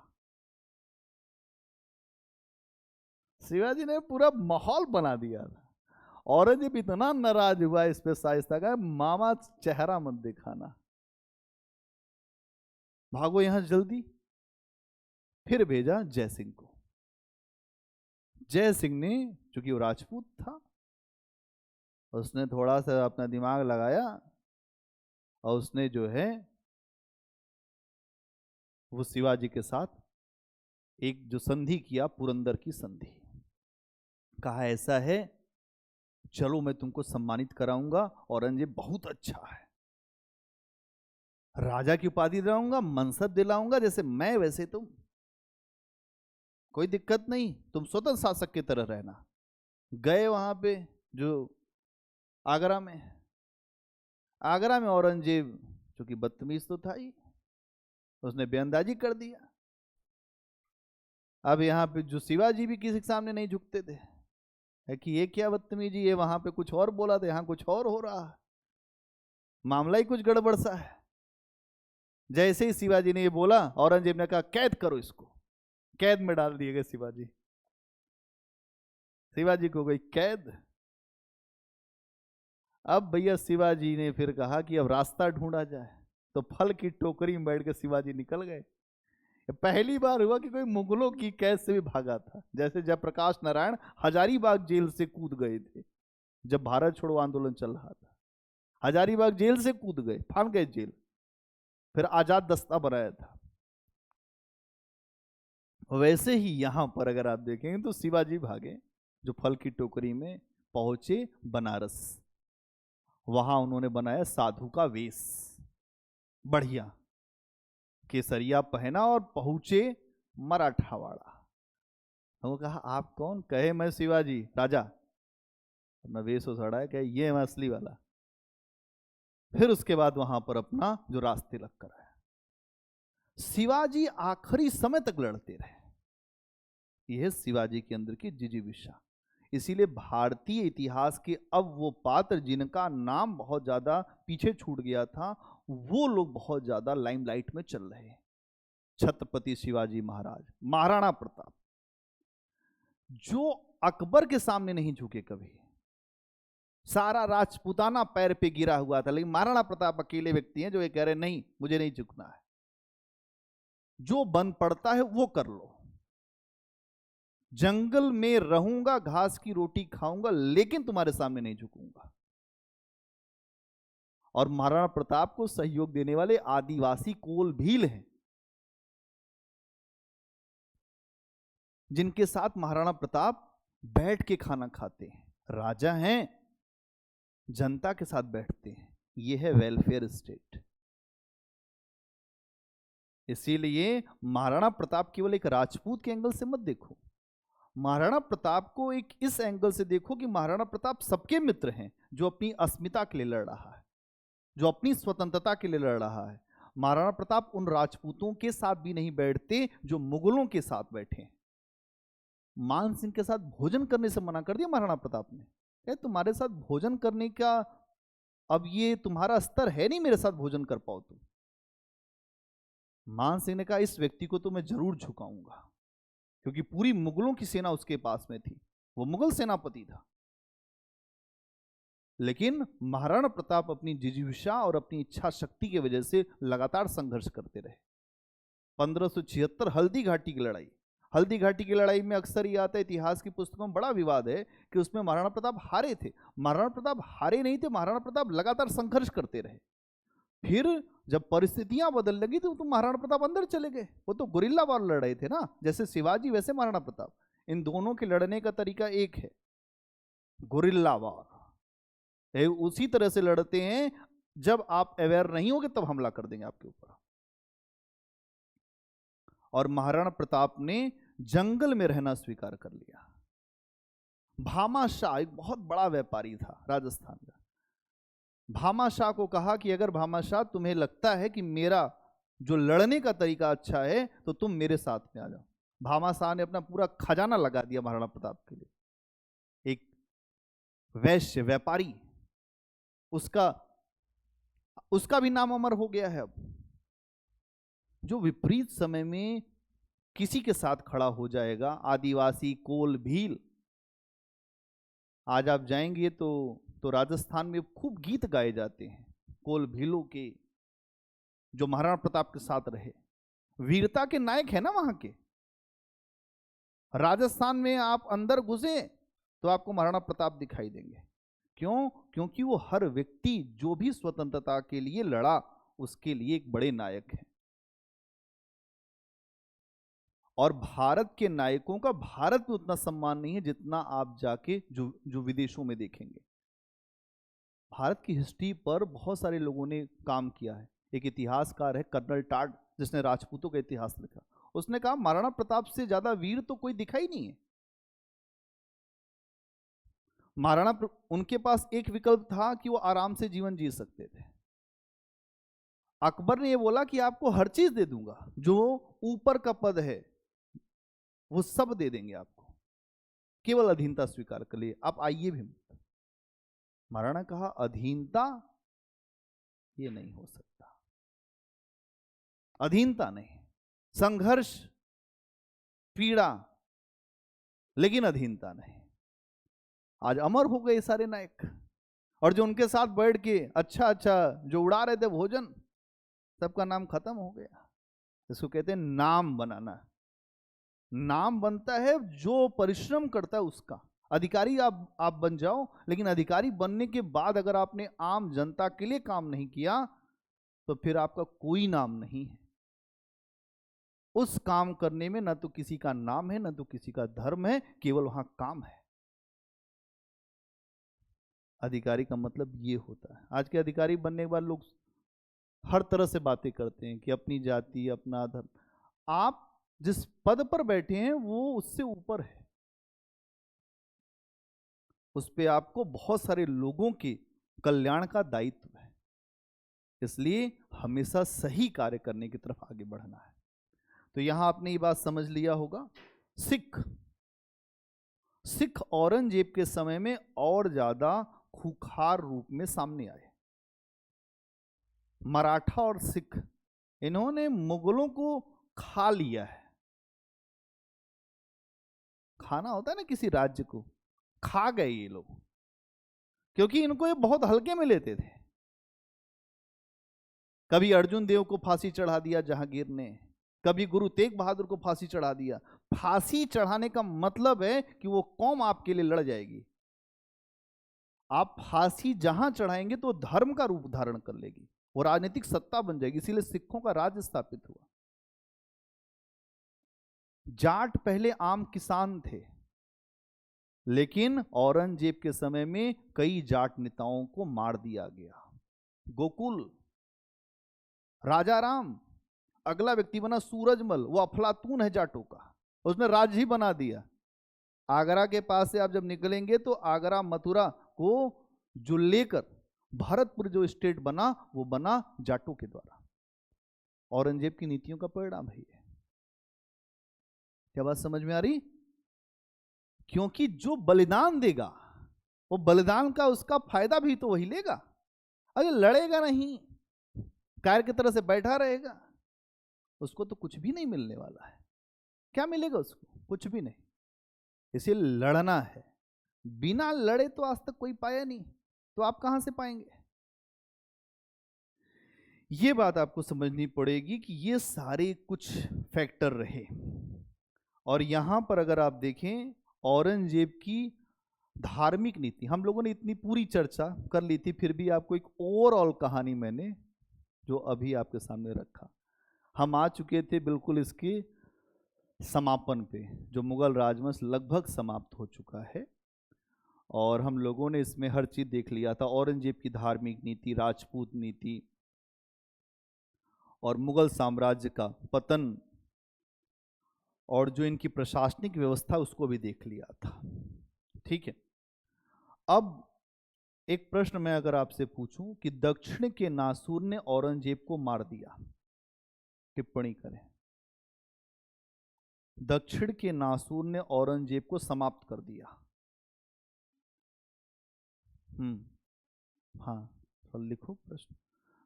शिवाजी ने पूरा माहौल बना दिया था। औरंगजेब इतना नाराज हुआ इस पे शाइस्ता का, मामा चेहरा मत दिखाना, भागो यहां जल्दी। फिर भेजा जय सिंह को। जय सिंह ने, चूंकि वो राजपूत था, उसने थोड़ा सा अपना दिमाग लगाया और उसने जो है वो शिवाजी के साथ एक जो संधि किया, पुरंदर की संधि। कहा ऐसा है, चलो मैं तुमको सम्मानित कराऊंगा, औरंगजेब बहुत अच्छा है, राजा की उपाधि दिलाऊंगा, मनसब दिलाऊंगा, जैसे मैं वैसे तुम, कोई दिक्कत नहीं, तुम स्वतंत्र शासक की तरह रहना। गए वहां पे जो आगरा में। आगरा में औरंगजेब चूंकि बदतमीज तो था ही, उसने बेअंदाजी कर दिया। अब यहाँ पे जो शिवाजी भी किसी के सामने नहीं झुकते थे, है कि ये क्या बदतमीजी, ये वहां पे कुछ और बोला था, यहाँ कुछ और हो रहा है, मामला ही कुछ गड़बड़ सा है। जैसे ही शिवाजी ने ये बोला, औरंगजेब ने कहा कैद करो इसको। कैद में डाल दिए गए शिवाजी। शिवाजी को गई कैद। अब भैया शिवाजी ने फिर कहा कि अब रास्ता ढूंढा जाए, तो फल की टोकरी में बैठ के शिवाजी निकल गए। पहली बार हुआ कि कोई मुगलों की कैद से भी भागा था। जैसे जयप्रकाश नारायण हजारीबाग जेल से कूद गए थे जब भारत छोड़ो आंदोलन चल रहा था, हजारीबाग जेल से कूद गए, फान गए जेल, फिर आजाद दस्ता बनाया था। वैसे ही यहां पर अगर आप देखेंगे तो शिवाजी भागे, जो फल की टोकरी में पहुंचे बनारस, वहां उन्होंने बनाया साधु का वेश, बढ़िया केसरिया पहना और पहुंचे मराठावाड़ा। हमको कहा आप कौन? कहे मैं शिवाजी राजा। अपना वेश उछाड़ा है, कहे ये मैं असली वाला। फिर उसके बाद वहां पर अपना जो रास्ते लग कर आया। शिवाजी आखिरी समय तक लड़ते रहे। यह शिवाजी के अंदर की जिजीविषा। इसीलिए भारतीय इतिहास के अब वो पात्र जिनका नाम बहुत ज्यादा पीछे छूट गया था, वो लोग बहुत ज्यादा लाइमलाइट में चल रहे हैं। छत्रपति शिवाजी महाराज, महाराणा प्रताप, जो अकबर के सामने नहीं झुके कभी, सारा राजपूताना पैर पे गिरा हुआ था, लेकिन महाराणा प्रताप अकेले व्यक्ति हैं जो ये कह रहे नहीं, मुझे नहीं झुकना है, जो बन पड़ता है वो कर लो, जंगल में रहूंगा, घास की रोटी खाऊंगा, लेकिन तुम्हारे सामने नहीं झुकूंगा। और महाराणा प्रताप को सहयोग देने वाले आदिवासी कोल भील हैं, जिनके साथ महाराणा प्रताप बैठ के खाना खाते हैं। राजा हैं, जनता के साथ बैठते हैं, यह है वेलफेयर स्टेट। इसीलिए महाराणा प्रताप केवल एक राजपूत के एंगल से मत देखो, महाराणा प्रताप को एक इस एंगल से देखो कि महाराणा प्रताप सबके मित्र हैं, जो अपनी अस्मिता के लिए लड़ रहा है, जो अपनी स्वतंत्रता के लिए लड़ रहा है। महाराणा प्रताप उन राजपूतों के साथ भी नहीं बैठते जो मुगलों के साथ बैठे। मान सिंह के साथ भोजन करने से मना कर दिया महाराणा प्रताप ने, कहे तुम्हारे साथ भोजन करने का अब ये तुम्हारा स्तर है नहीं, मेरे साथ भोजन कर पाओ तुम। मान सिंह ने कहा इस व्यक्ति को तो मैं जरूर झुकाऊंगा, क्योंकि पूरी मुगलों की सेना उसके पास में थी, वो मुगल सेनापति था। लेकिन महाराणा प्रताप अपनी जिजीविषा और अपनी इच्छा शक्ति की वजह से लगातार संघर्ष करते रहे। 1576 हल्दी घाटी की लड़ाई, हल्दी घाटी की लड़ाई में अक्सर ये आता है, इतिहास की पुस्तकों में बड़ा विवाद है कि उसमें महाराणा प्रताप हारे थे। महाराणा प्रताप हारे नहीं थे, महाराणा प्रताप लगातार संघर्ष करते रहे। फिर जब परिस्थितियां बदल लगी तो महाराणा प्रताप अंदर चले गए। वो तो गुरिल्ला वार लड़ रहे थे ना, जैसे शिवाजी वैसे महाराणा प्रताप। इन दोनों के लड़ने का तरीका एक है, गुरिल्ला वार। उसी तरह से लड़ते हैं, जब आप अवेयर नहीं होगे तब हमला कर देंगे आपके ऊपर। और महाराणा प्रताप ने जंगल में रहना स्वीकार कर लिया। भामा शाह एक बहुत बड़ा व्यापारी था राजस्थान का। भामा शाह को कहा कि अगर भामा शाह तुम्हें लगता है कि मेरा जो लड़ने का तरीका अच्छा है तो तुम मेरे साथ में आ जाओ। भामा शाह ने अपना पूरा खजाना लगा दिया महाराणा प्रताप के लिए। एक वैश्य व्यापारी, उसका भी नाम अमर हो गया है अब, जो विपरीत समय में किसी के साथ खड़ा हो जाएगा। आदिवासी कोल भील, आज आप जाएंगे तो राजस्थान में खूब गीत गाए जाते हैं कोल भीलों के, जो महाराणा प्रताप के साथ रहे, वीरता के नायक है ना वहां के। राजस्थान में आप अंदर घुसे तो आपको महाराणा प्रताप दिखाई देंगे। क्यों? क्योंकि वो हर व्यक्ति जो भी स्वतंत्रता के लिए लड़ा उसके लिए एक बड़े नायक हैं। और भारत के नायकों का भारत में उतना सम्मान नहीं है जितना आप जाके जो विदेशों में देखेंगे। भारत की हिस्ट्री पर बहुत सारे लोगों ने काम किया है। एक इतिहासकार है कर्नल टाड, जिसने राजपूतों का इतिहास लिखा। उसने कहा महाराणा प्रताप से ज्यादा वीर तो कोई दिखाई नहीं है। उनके पास एक विकल्प था कि वो आराम से जीवन जी सकते थे। अकबर ने ये बोला कि आपको हर चीज दे दूंगा, जो ऊपर का पद है वो सब दे देंगे आपको, केवल अधीनता स्वीकार कर लिए, आप आइए भी मत। महाराणा कहा अधीनता ये नहीं हो सकता, अधीनता नहीं, संघर्ष पीड़ा, लेकिन अधीनता नहीं। आज अमर हो गए सारे नायक, और जो उनके साथ बैठ के अच्छा जो उड़ा रहे थे भोजन, सबका नाम खत्म हो गया। इसको कहते हैं नाम बनाना। नाम बनता है जो परिश्रम करता है उसका। अधिकारी आप बन जाओ, लेकिन अधिकारी बनने के बाद अगर आपने आम जनता के लिए काम नहीं किया तो फिर आपका कोई नाम नहीं है। उस काम करने में न तो किसी का नाम है, न तो किसी का धर्म है, केवल वहां काम है। अधिकारी का मतलब ये होता है। आज के अधिकारी बनने के बाद लोग हर तरह से बातें करते हैं कि अपनी जाति, अपना धर्म। आप जिस पद पर बैठे हैं वो उससे ऊपर है, उस पे आपको बहुत सारे लोगों के कल्याण का दायित्व है। इसलिए हमेशा सही कार्य करने की तरफ आगे बढ़ना है। तो यहां आपने ये बात समझ लिया होगा। सिख औरंगजेब के समय में और ज्यादा खूंखार रूप में सामने आए। मराठा और सिख, इन्होंने मुगलों को खा लिया है। खाना होता है ना किसी राज्य को, खा गए ये लोग। क्योंकि इनको ये बहुत हल्के में लेते थे। कभी अर्जुन देव को फांसी चढ़ा दिया जहांगीर ने, कभी गुरु तेग बहादुर को फांसी चढ़ा दिया। फांसी चढ़ाने का मतलब है कि वो कौम आपके लिए लड़ जाएगी। आप फांसी जहां चढ़ाएंगे तो धर्म का रूप धारण कर लेगी, वो राजनीतिक सत्ता बन जाएगी। इसीलिए सिखों का राज्य स्थापित हुआ। जाट पहले आम किसान थे, लेकिन औरंगजेब के समय में कई जाट नेताओं को मार दिया गया। गोकुल, राजा राम, अगला व्यक्ति बना सूरजमल, वो अफलातून है जाटों का, उसने राज्य ही बना दिया। आगरा के पास से आप जब निकलेंगे तो आगरा मथुरा को जो लेकर भरतपुर जो स्टेट बना, वो बना जाटों के द्वारा। औरंगजेब की नीतियों का परिणाम है ये। क्या बात समझ में आ रही? क्योंकि जो बलिदान देगा वो बलिदान का उसका फायदा भी तो वही लेगा। अरे लड़ेगा नहीं, कायर की तरह से बैठा रहेगा, उसको तो कुछ भी नहीं मिलने वाला है। क्या मिलेगा उसको? कुछ भी नहीं। इसीलिए लड़ना है। बिना लड़े तो आज तक कोई पाया नहीं, तो आप कहां से पाएंगे? ये बात आपको समझनी पड़ेगी कि ये सारे कुछ फैक्टर रहे। और यहां पर अगर आप देखें औरंगजेब की धार्मिक नीति, हम लोगों ने इतनी पूरी चर्चा कर ली थी, फिर भी आपको एक ओवरऑल कहानी मैंने जो अभी आपके सामने रखा। हम आ चुके थे बिल्कुल इसके समापन पे, जो मुगल राजवंश लगभग समाप्त हो चुका है, और हम लोगों ने इसमें हर चीज देख लिया था। औरंगजेब की धार्मिक नीति, राजपूत नीति, और मुगल साम्राज्य का पतन, और जो इनकी प्रशासनिक व्यवस्था उसको भी देख लिया था। ठीक है। अब एक प्रश्न मैं अगर आपसे पूछूं कि दक्षिण के नासूर ने औरंगजेब को मार दिया, टिप्पणी करें। दक्षिण के नासूर ने औरंगजेब को समाप्त कर दिया। हाँ, तो लिखो प्रश्न।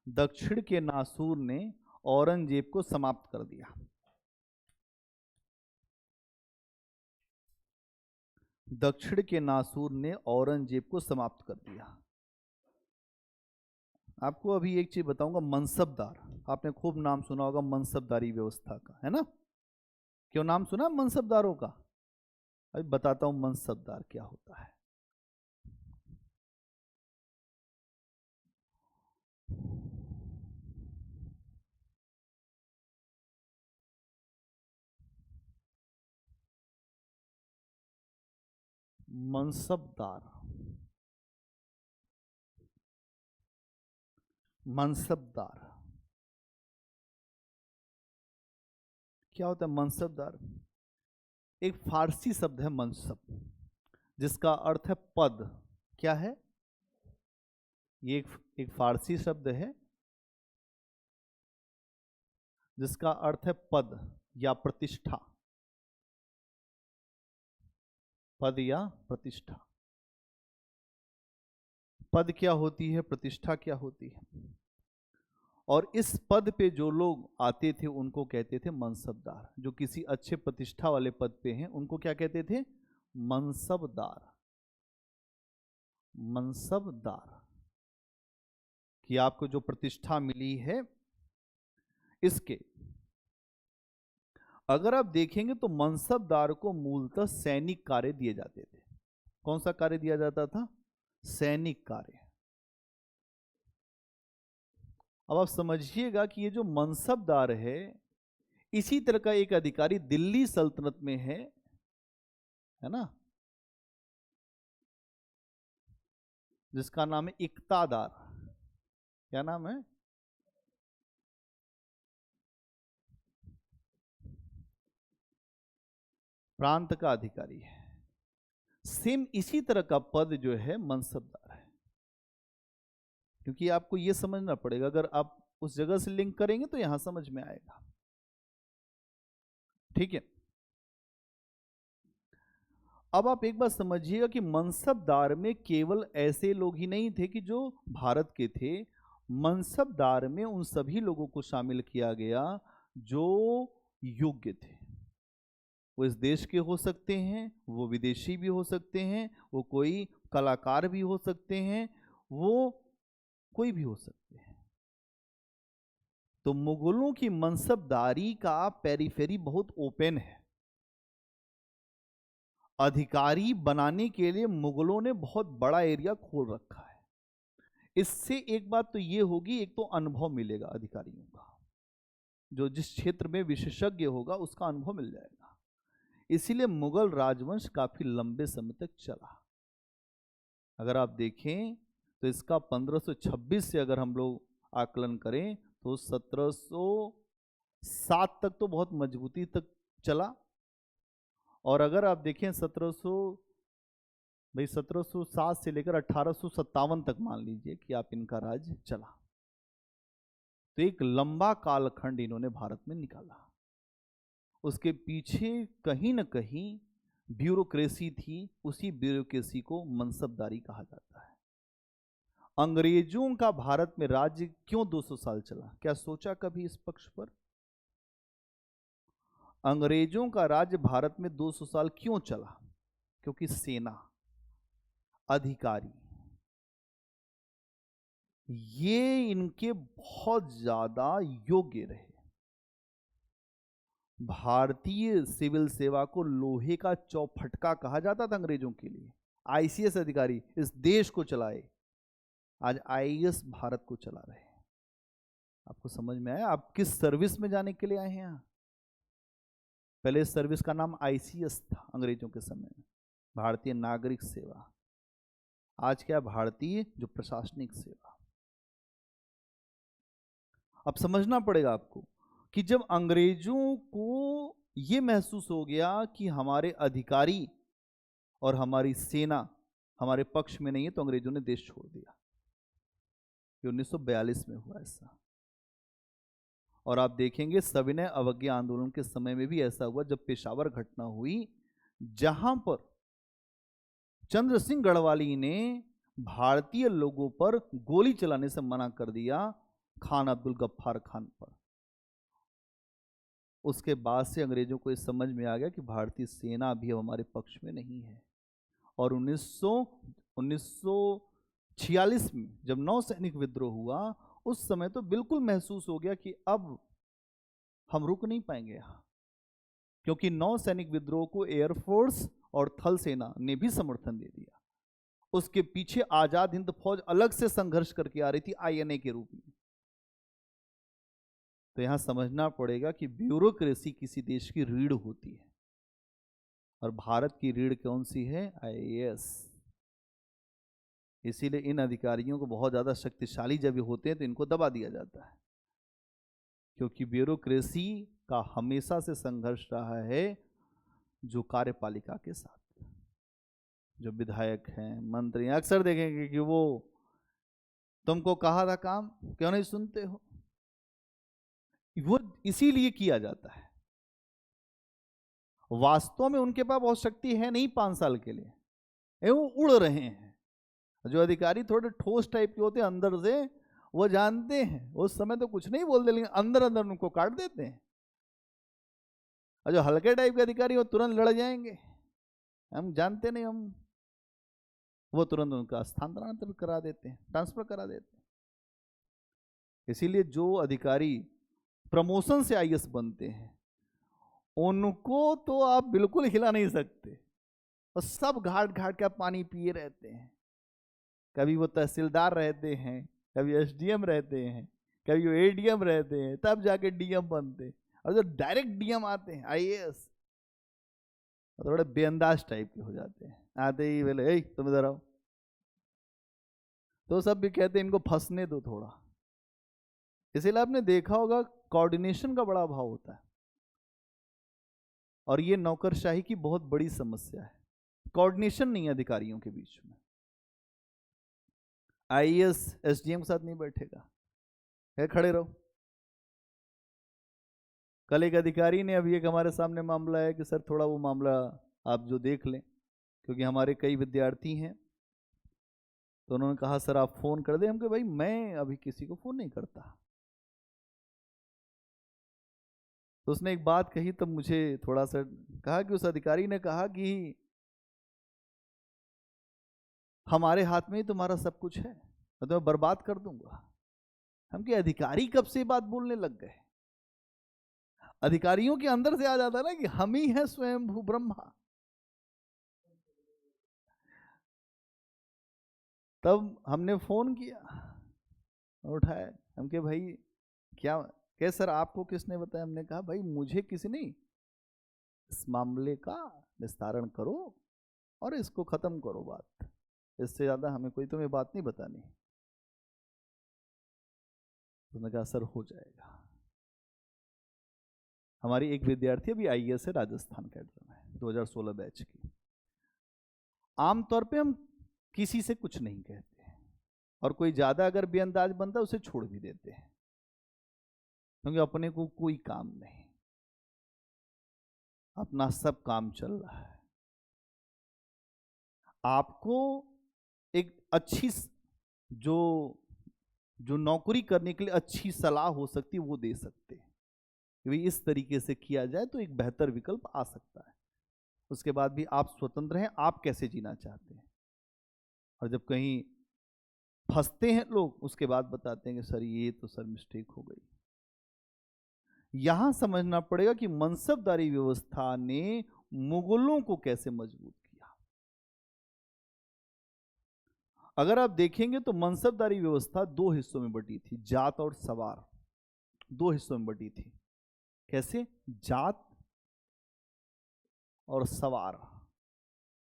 दक्षिण के नासूर ने औरंगजेब को समाप्त कर दिया। दक्षिण के नासूर ने औरंगजेब को समाप्त कर दिया। आपको अभी एक चीज बताऊंगा, मनसबदार, आपने खूब नाम सुना होगा मनसबदारी व्यवस्था का, है ना? क्यों नाम सुना मनसबदारों का? अभी बताता हूं मनसबदार क्या होता है। मनसबदार, मनसबदार क्या होता है? मनसबदार एक फारसी शब्द है मनसब, जिसका अर्थ है पद। क्या है ये? एक फारसी शब्द है जिसका अर्थ है पद या प्रतिष्ठा। पद या प्रतिष्ठा। पद क्या होती है, प्रतिष्ठा क्या होती है? और इस पद पे जो लोग आते थे उनको कहते थे मनसबदार। जो किसी अच्छे प्रतिष्ठा वाले पद पे हैं उनको क्या कहते थे? मनसबदार। मनसबदार कि आपको जो प्रतिष्ठा मिली है इसके। अगर आप देखेंगे तो मनसबदार को मूलतः सैनिक कार्य दिए जाते थे। कौन सा कार्य दिया जाता था? सैनिक कार्य। अब आप समझिएगा कि ये जो मनसबदार है, इसी तरह का एक अधिकारी दिल्ली सल्तनत में है ना, जिसका नाम है इक्तादार। क्या नाम है? प्रांत का अधिकारी है। सेम इसी तरह का पद जो है मनसबदार है। क्योंकि आपको यह समझना पड़ेगा, अगर आप उस जगह से लिंक करेंगे तो यहां समझ में आएगा। ठीक है। अब आप एक बात समझिएगा कि मनसबदार में केवल ऐसे लोग ही नहीं थे कि जो भारत के थे। मनसबदार में उन सभी लोगों को शामिल किया गया जो योग्य थे। वो इस देश के हो सकते हैं, वो विदेशी भी हो सकते हैं, वो कोई कलाकार भी हो सकते हैं, वो कोई भी हो सकते हैं। तो मुगलों की मनसबदारी का पेरिफेरी बहुत ओपन है। अधिकारी बनाने के लिए मुगलों ने बहुत बड़ा एरिया खोल रखा है। इससे एक बात तो ये होगी, एक तो अनुभव मिलेगा अधिकारियों का, जो जिस क्षेत्र में विशेषज्ञ होगा उसका अनुभव मिल जाएगा। इसीलिए मुगल राजवंश काफी लंबे समय तक चला। अगर आप देखें तो इसका 1526 से अगर हम लोग आकलन करें तो 1707 तक तो बहुत मजबूती तक चला। और अगर आप देखें 1707 से लेकर 1857 तक मान लीजिए कि आप इनका राज चला, तो एक लंबा कालखंड इन्होंने भारत में निकाला। उसके पीछे कहीं ना कहीं ब्यूरोक्रेसी थी, उसी ब्यूरोक्रेसी को मनसबदारी कहा जाता है। अंग्रेजों का भारत में राज्य क्यों 200 साल चला? क्या सोचा कभी इस पक्ष पर? अंग्रेजों का राज्य भारत में 200 साल क्यों चला? क्योंकि सेना, अधिकारी, ये इनके बहुत ज्यादा योग्य रहे। भारतीय सिविल सेवा को लोहे का चौफटका कहा जाता था अंग्रेजों के लिए। आईसीएस अधिकारी इस देश को चलाए, आज आईएएस भारत को चला रहे हैं। आपको समझ में आया? आप किस सर्विस में जाने के लिए आए हैं यहां? पहले इस सर्विस का नाम आईसीएस था अंग्रेजों के समय में, भारतीय नागरिक सेवा। आज क्या? भारतीय जो प्रशासनिक सेवा। अब समझना पड़ेगा आपको कि जब अंग्रेजों को यह महसूस हो गया कि हमारे अधिकारी और हमारी सेना हमारे पक्ष में नहीं है, तो अंग्रेजों ने देश छोड़ दिया। ये 1942 में हुआ ऐसा। और आप देखेंगे सविनय अवज्ञा आंदोलन के समय में भी ऐसा हुआ, जब पेशावर घटना हुई, जहां पर चंद्र सिंह गढ़वाली ने भारतीय लोगों पर गोली चलाने से मना कर दिया, खान अब्दुल गफ्फार खान पर। उसके बाद से अंग्रेजों को इस समझ में आ गया कि भारतीय सेना भी अब हमारे पक्ष में नहीं है। और 1946 में जब नौसैनिक विद्रोह हुआ, उस समय तो बिल्कुल महसूस हो गया कि अब हम रुक नहीं पाएंगे यहां, क्योंकि नौसैनिक विद्रोह को एयरफोर्स और थल सेना ने भी समर्थन दे दिया। उसके पीछे आजाद हिंद फौज अलग से संघर्ष करके आ रही थी आईएनए के रूप में। तो यहां समझना पड़ेगा कि ब्यूरोक्रेसी किसी देश की रीढ़ होती है, और भारत की रीढ़ कौन सी है? आईएएस। इसीलिए इन अधिकारियों को बहुत ज्यादा शक्तिशाली जब होते हैं तो इनको दबा दिया जाता है, क्योंकि ब्यूरोक्रेसी का हमेशा से संघर्ष रहा है जो कार्यपालिका के साथ। जो विधायक हैं, मंत्री, अक्सर देखेंगे कि वो तुमको कहा था काम क्यों नहीं सुनते हो, वो इसीलिए किया जाता है। वास्तव में उनके पास बहुत शक्ति है नहीं 5 साल के लिए, वो उड़ रहे हैं। जो अधिकारी थोड़े ठोस टाइप के होते हैं अंदर से, वो जानते हैं उस समय तो कुछ नहीं बोलते, लेकिन अंदर अंदर उनको काट देते हैं। और जो हल्के टाइप के अधिकारी वो तुरंत लड़ जाएंगे, हम जानते नहीं, हम वो तुरंत उनका स्थानांतरण करा देते हैं, ट्रांसफर करा देते हैं। इसीलिए जो अधिकारी प्रमोशन से आईएएस बनते हैं, उनको तो आप बिल्कुल हिला नहीं सकते, और सब घाट घाट का पानी पिए रहते हैं। कभी वो तहसीलदार रहते हैं, कभी एसडीएम रहते हैं, कभी वो एडीएम रहते हैं, तब जाके डीएम बनते हैं। और जो डायरेक्ट डीएम आते हैं आईएएस, थोड़े बेअंदाज टाइप के हो जाते हैं। आते ही बोले तुम इधर आओ, तो सब भी कहते हैं इनको फंसने दो थोड़ा। इसीलिए आपने देखा होगा कोऑर्डिनेशन का बड़ा अभाव होता है, और ये नौकरशाही की बहुत बड़ी समस्या है। कोऑर्डिनेशन नहीं है अधिकारियों के बीच में। आईएएस एसडीएम के साथ नहीं बैठेगा, है खड़े रहो। कल एक अधिकारी ने, अभी एक हमारे सामने मामला है कि सर थोड़ा वो मामला आप जो देख लें, क्योंकि हमारे कई विद्यार्थी हैं, तो उन्होंने कहा सर आप फोन कर दें। हम कहे भाई मैं अभी किसी को फोन नहीं करता। तो उसने एक बात कही, तब मुझे थोड़ा सा कहा कि उस अधिकारी ने कहा कि हमारे हाथ में ही तुम्हारा सब कुछ है, मैं तुम्हें बर्बाद कर दूंगा। हम के अधिकारी कब से बात बोलने लग गए? अधिकारियों के अंदर से आ जाता ना कि हम ही हैं स्वयं भू ब्रह्मा। तब हमने फोन किया, उठाया, हम के भाई क्या, क्या सर आपको किसने बताया? हमने कहा भाई मुझे किसी नहीं, इस मामले का निस्तारण करो और इसको खत्म करो बात, इससे ज्यादा हमें कोई तुम्हें बात नहीं बतानी। उसने कहा सर हो जाएगा। हमारी एक विद्यार्थी अभी आईएएस है राजस्थान कैडर में, 2016 बैच की। आमतौर पे हम किसी से कुछ नहीं कहते, और कोई ज्यादा अगर बेअंदाज बनता है उसे छोड़ भी देते हैं, क्योंकि अपने को कोई काम नहीं, अपना सब काम चल रहा है। आपको एक अच्छी जो जो नौकरी करने के लिए अच्छी सलाह हो सकती है वो दे सकते हैं, कि इस तरीके से किया जाए तो एक बेहतर विकल्प आ सकता है। उसके बाद भी आप स्वतंत्र हैं, आप कैसे जीना चाहते हैं। और जब कहीं फंसते हैं लोग, उसके बाद बताते हैं कि सर ये तो सर मिस्टेक हो गई। यहां समझना पड़ेगा कि मनसबदारी व्यवस्था ने मुगलों को कैसे मजबूत किया। अगर आप देखेंगे तो मनसबदारी व्यवस्था दो हिस्सों में बटी थी, जात और सवार, दो हिस्सों में बटी थी। कैसे? जात और सवार।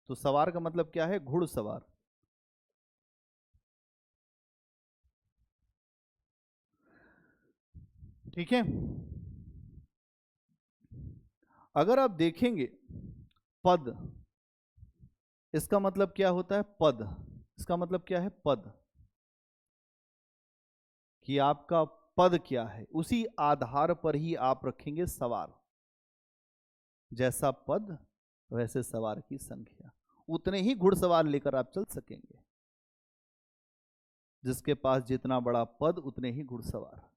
तो सवार का मतलब क्या है? घुड़सवार। ठीक है। अगर आप देखेंगे पद, इसका मतलब क्या होता है? पद, इसका मतलब क्या है? पद, कि आपका पद क्या है, उसी आधार पर ही आप रखेंगे सवार। जैसा पद वैसे सवार की संख्या, उतने ही घुड़सवार लेकर आप चल सकेंगे। जिसके पास जितना बड़ा पद उतने ही घुड़सवार।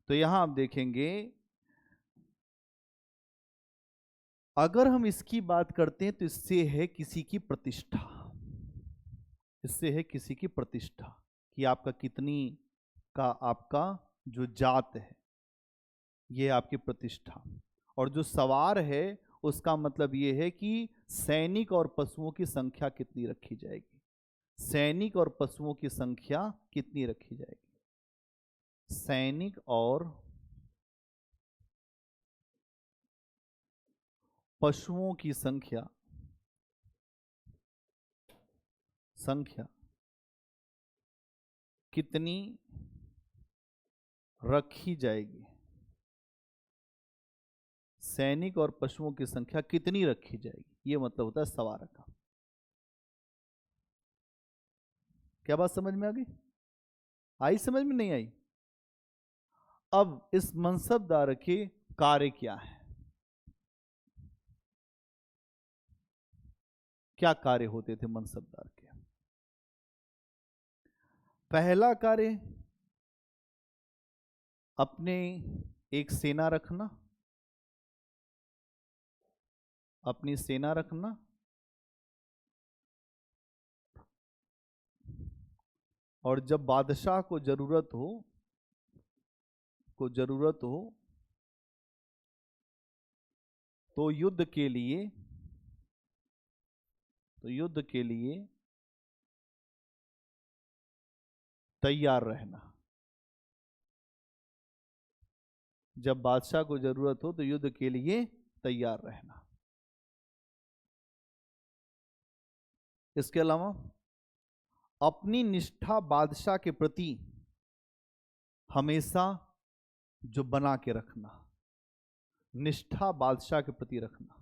तो यहां आप देखेंगे, अगर हम इसकी बात करते हैं तो इससे है किसी की प्रतिष्ठा, इससे है किसी की प्रतिष्ठा, कि आपका कितनी का आपका जो जात है ये आपकी प्रतिष्ठा। और जो सवार है उसका मतलब ये है कि सैनिक और पशुओं की संख्या कितनी रखी जाएगी, सैनिक और पशुओं की संख्या कितनी रखी जाएगी। सैनिक और पशुओं की संख्या कितनी रखी जाएगी, सैनिक और पशुओं की संख्या कितनी रखी जाएगी, ये मतलब होता है सवार का। क्या बात समझ में आ गई? आई समझ में? नहीं आई? अब इस मनसबदार के कार्य क्या है, क्या कार्य होते थे मनसबदार के? पहला कार्य, अपने एक सेना रखना, अपनी सेना रखना, और जब बादशाह को जरूरत हो तो युद्ध के लिए तैयार रहना। जब बादशाह को जरूरत हो तो युद्ध के लिए तैयार रहना। इसके अलावा अपनी निष्ठा बादशाह के प्रति हमेशा जो बना के रखना, निष्ठा बादशाह के प्रति रखना,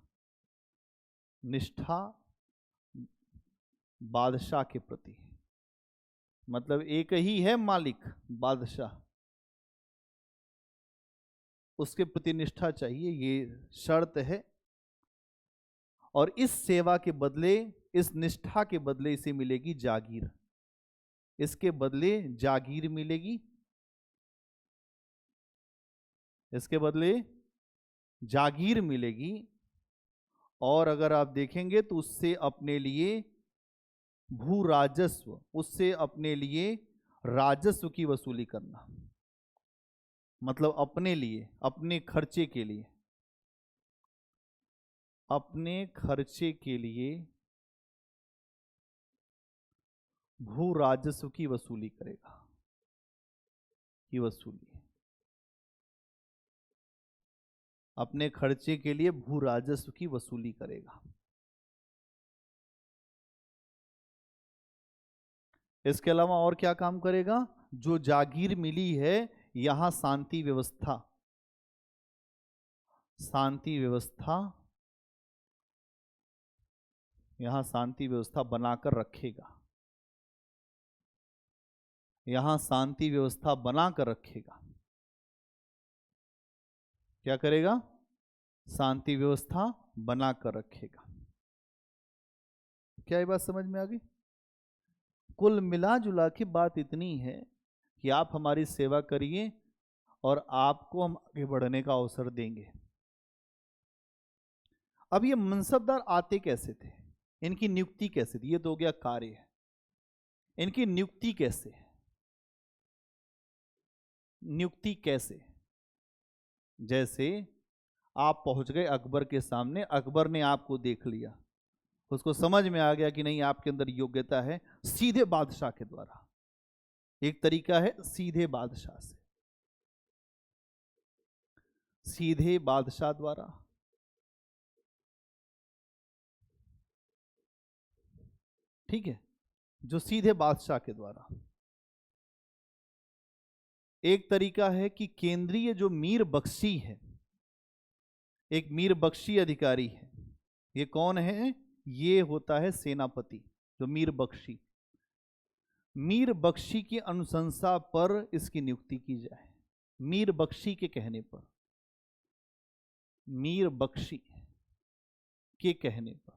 निष्ठा बादशाह के प्रति, मतलब एक ही है मालिक बादशाह, उसके प्रति निष्ठा चाहिए, ये शर्त है। और इस सेवा के बदले, इस निष्ठा के बदले इसे मिलेगी जागीर, इसके बदले जागीर मिलेगी, इसके बदले जागीर मिलेगी। और अगर आप देखेंगे तो उससे अपने लिए भू राजस्व, उससे अपने लिए राजस्व की वसूली करना, मतलब अपने लिए, अपने खर्चे के लिए, अपने खर्चे के लिए भू राजस्व की वसूली करेगा, की वसूली, अपने खर्चे के लिए भू राजस्व की वसूली करेगा। इसके अलावा और क्या काम करेगा? जो जागीर मिली है, यहां शांति व्यवस्था, शांति व्यवस्था, यहां शांति व्यवस्था बनाकर रखेगा, यहां शांति व्यवस्था बनाकर रखेगा। क्या करेगा? शांति व्यवस्था बनाकर रखेगा। क्या ये बात समझ में आ गई? कुल मिला जुला के बात इतनी है कि आप हमारी सेवा करिए और आपको हम आगे बढ़ने का अवसर देंगे। अब ये मनसबदार आते कैसे थे, इनकी नियुक्ति कैसे थी? ये तो हो गया कार्य, इनकी नियुक्ति कैसे, नियुक्ति कैसे? जैसे आप पहुंच गए अकबर के सामने, अकबर ने आपको देख लिया, उसको समझ में आ गया कि नहीं आपके अंदर योग्यता है, सीधे बादशाह के द्वारा, एक तरीका है सीधे बादशाह से, सीधे बादशाह द्वारा, ठीक है, जो सीधे बादशाह के द्वारा। एक तरीका है कि केंद्रीय जो मीर बख्शी है, एक मीर बख्शी अधिकारी है, ये कौन है? ये होता है सेनापति, जो मीर बख्शी, मीर बख्शी की अनुशंसा पर इसकी नियुक्ति की जाए, मीर बख्शी के कहने पर, मीर बख्शी के कहने पर।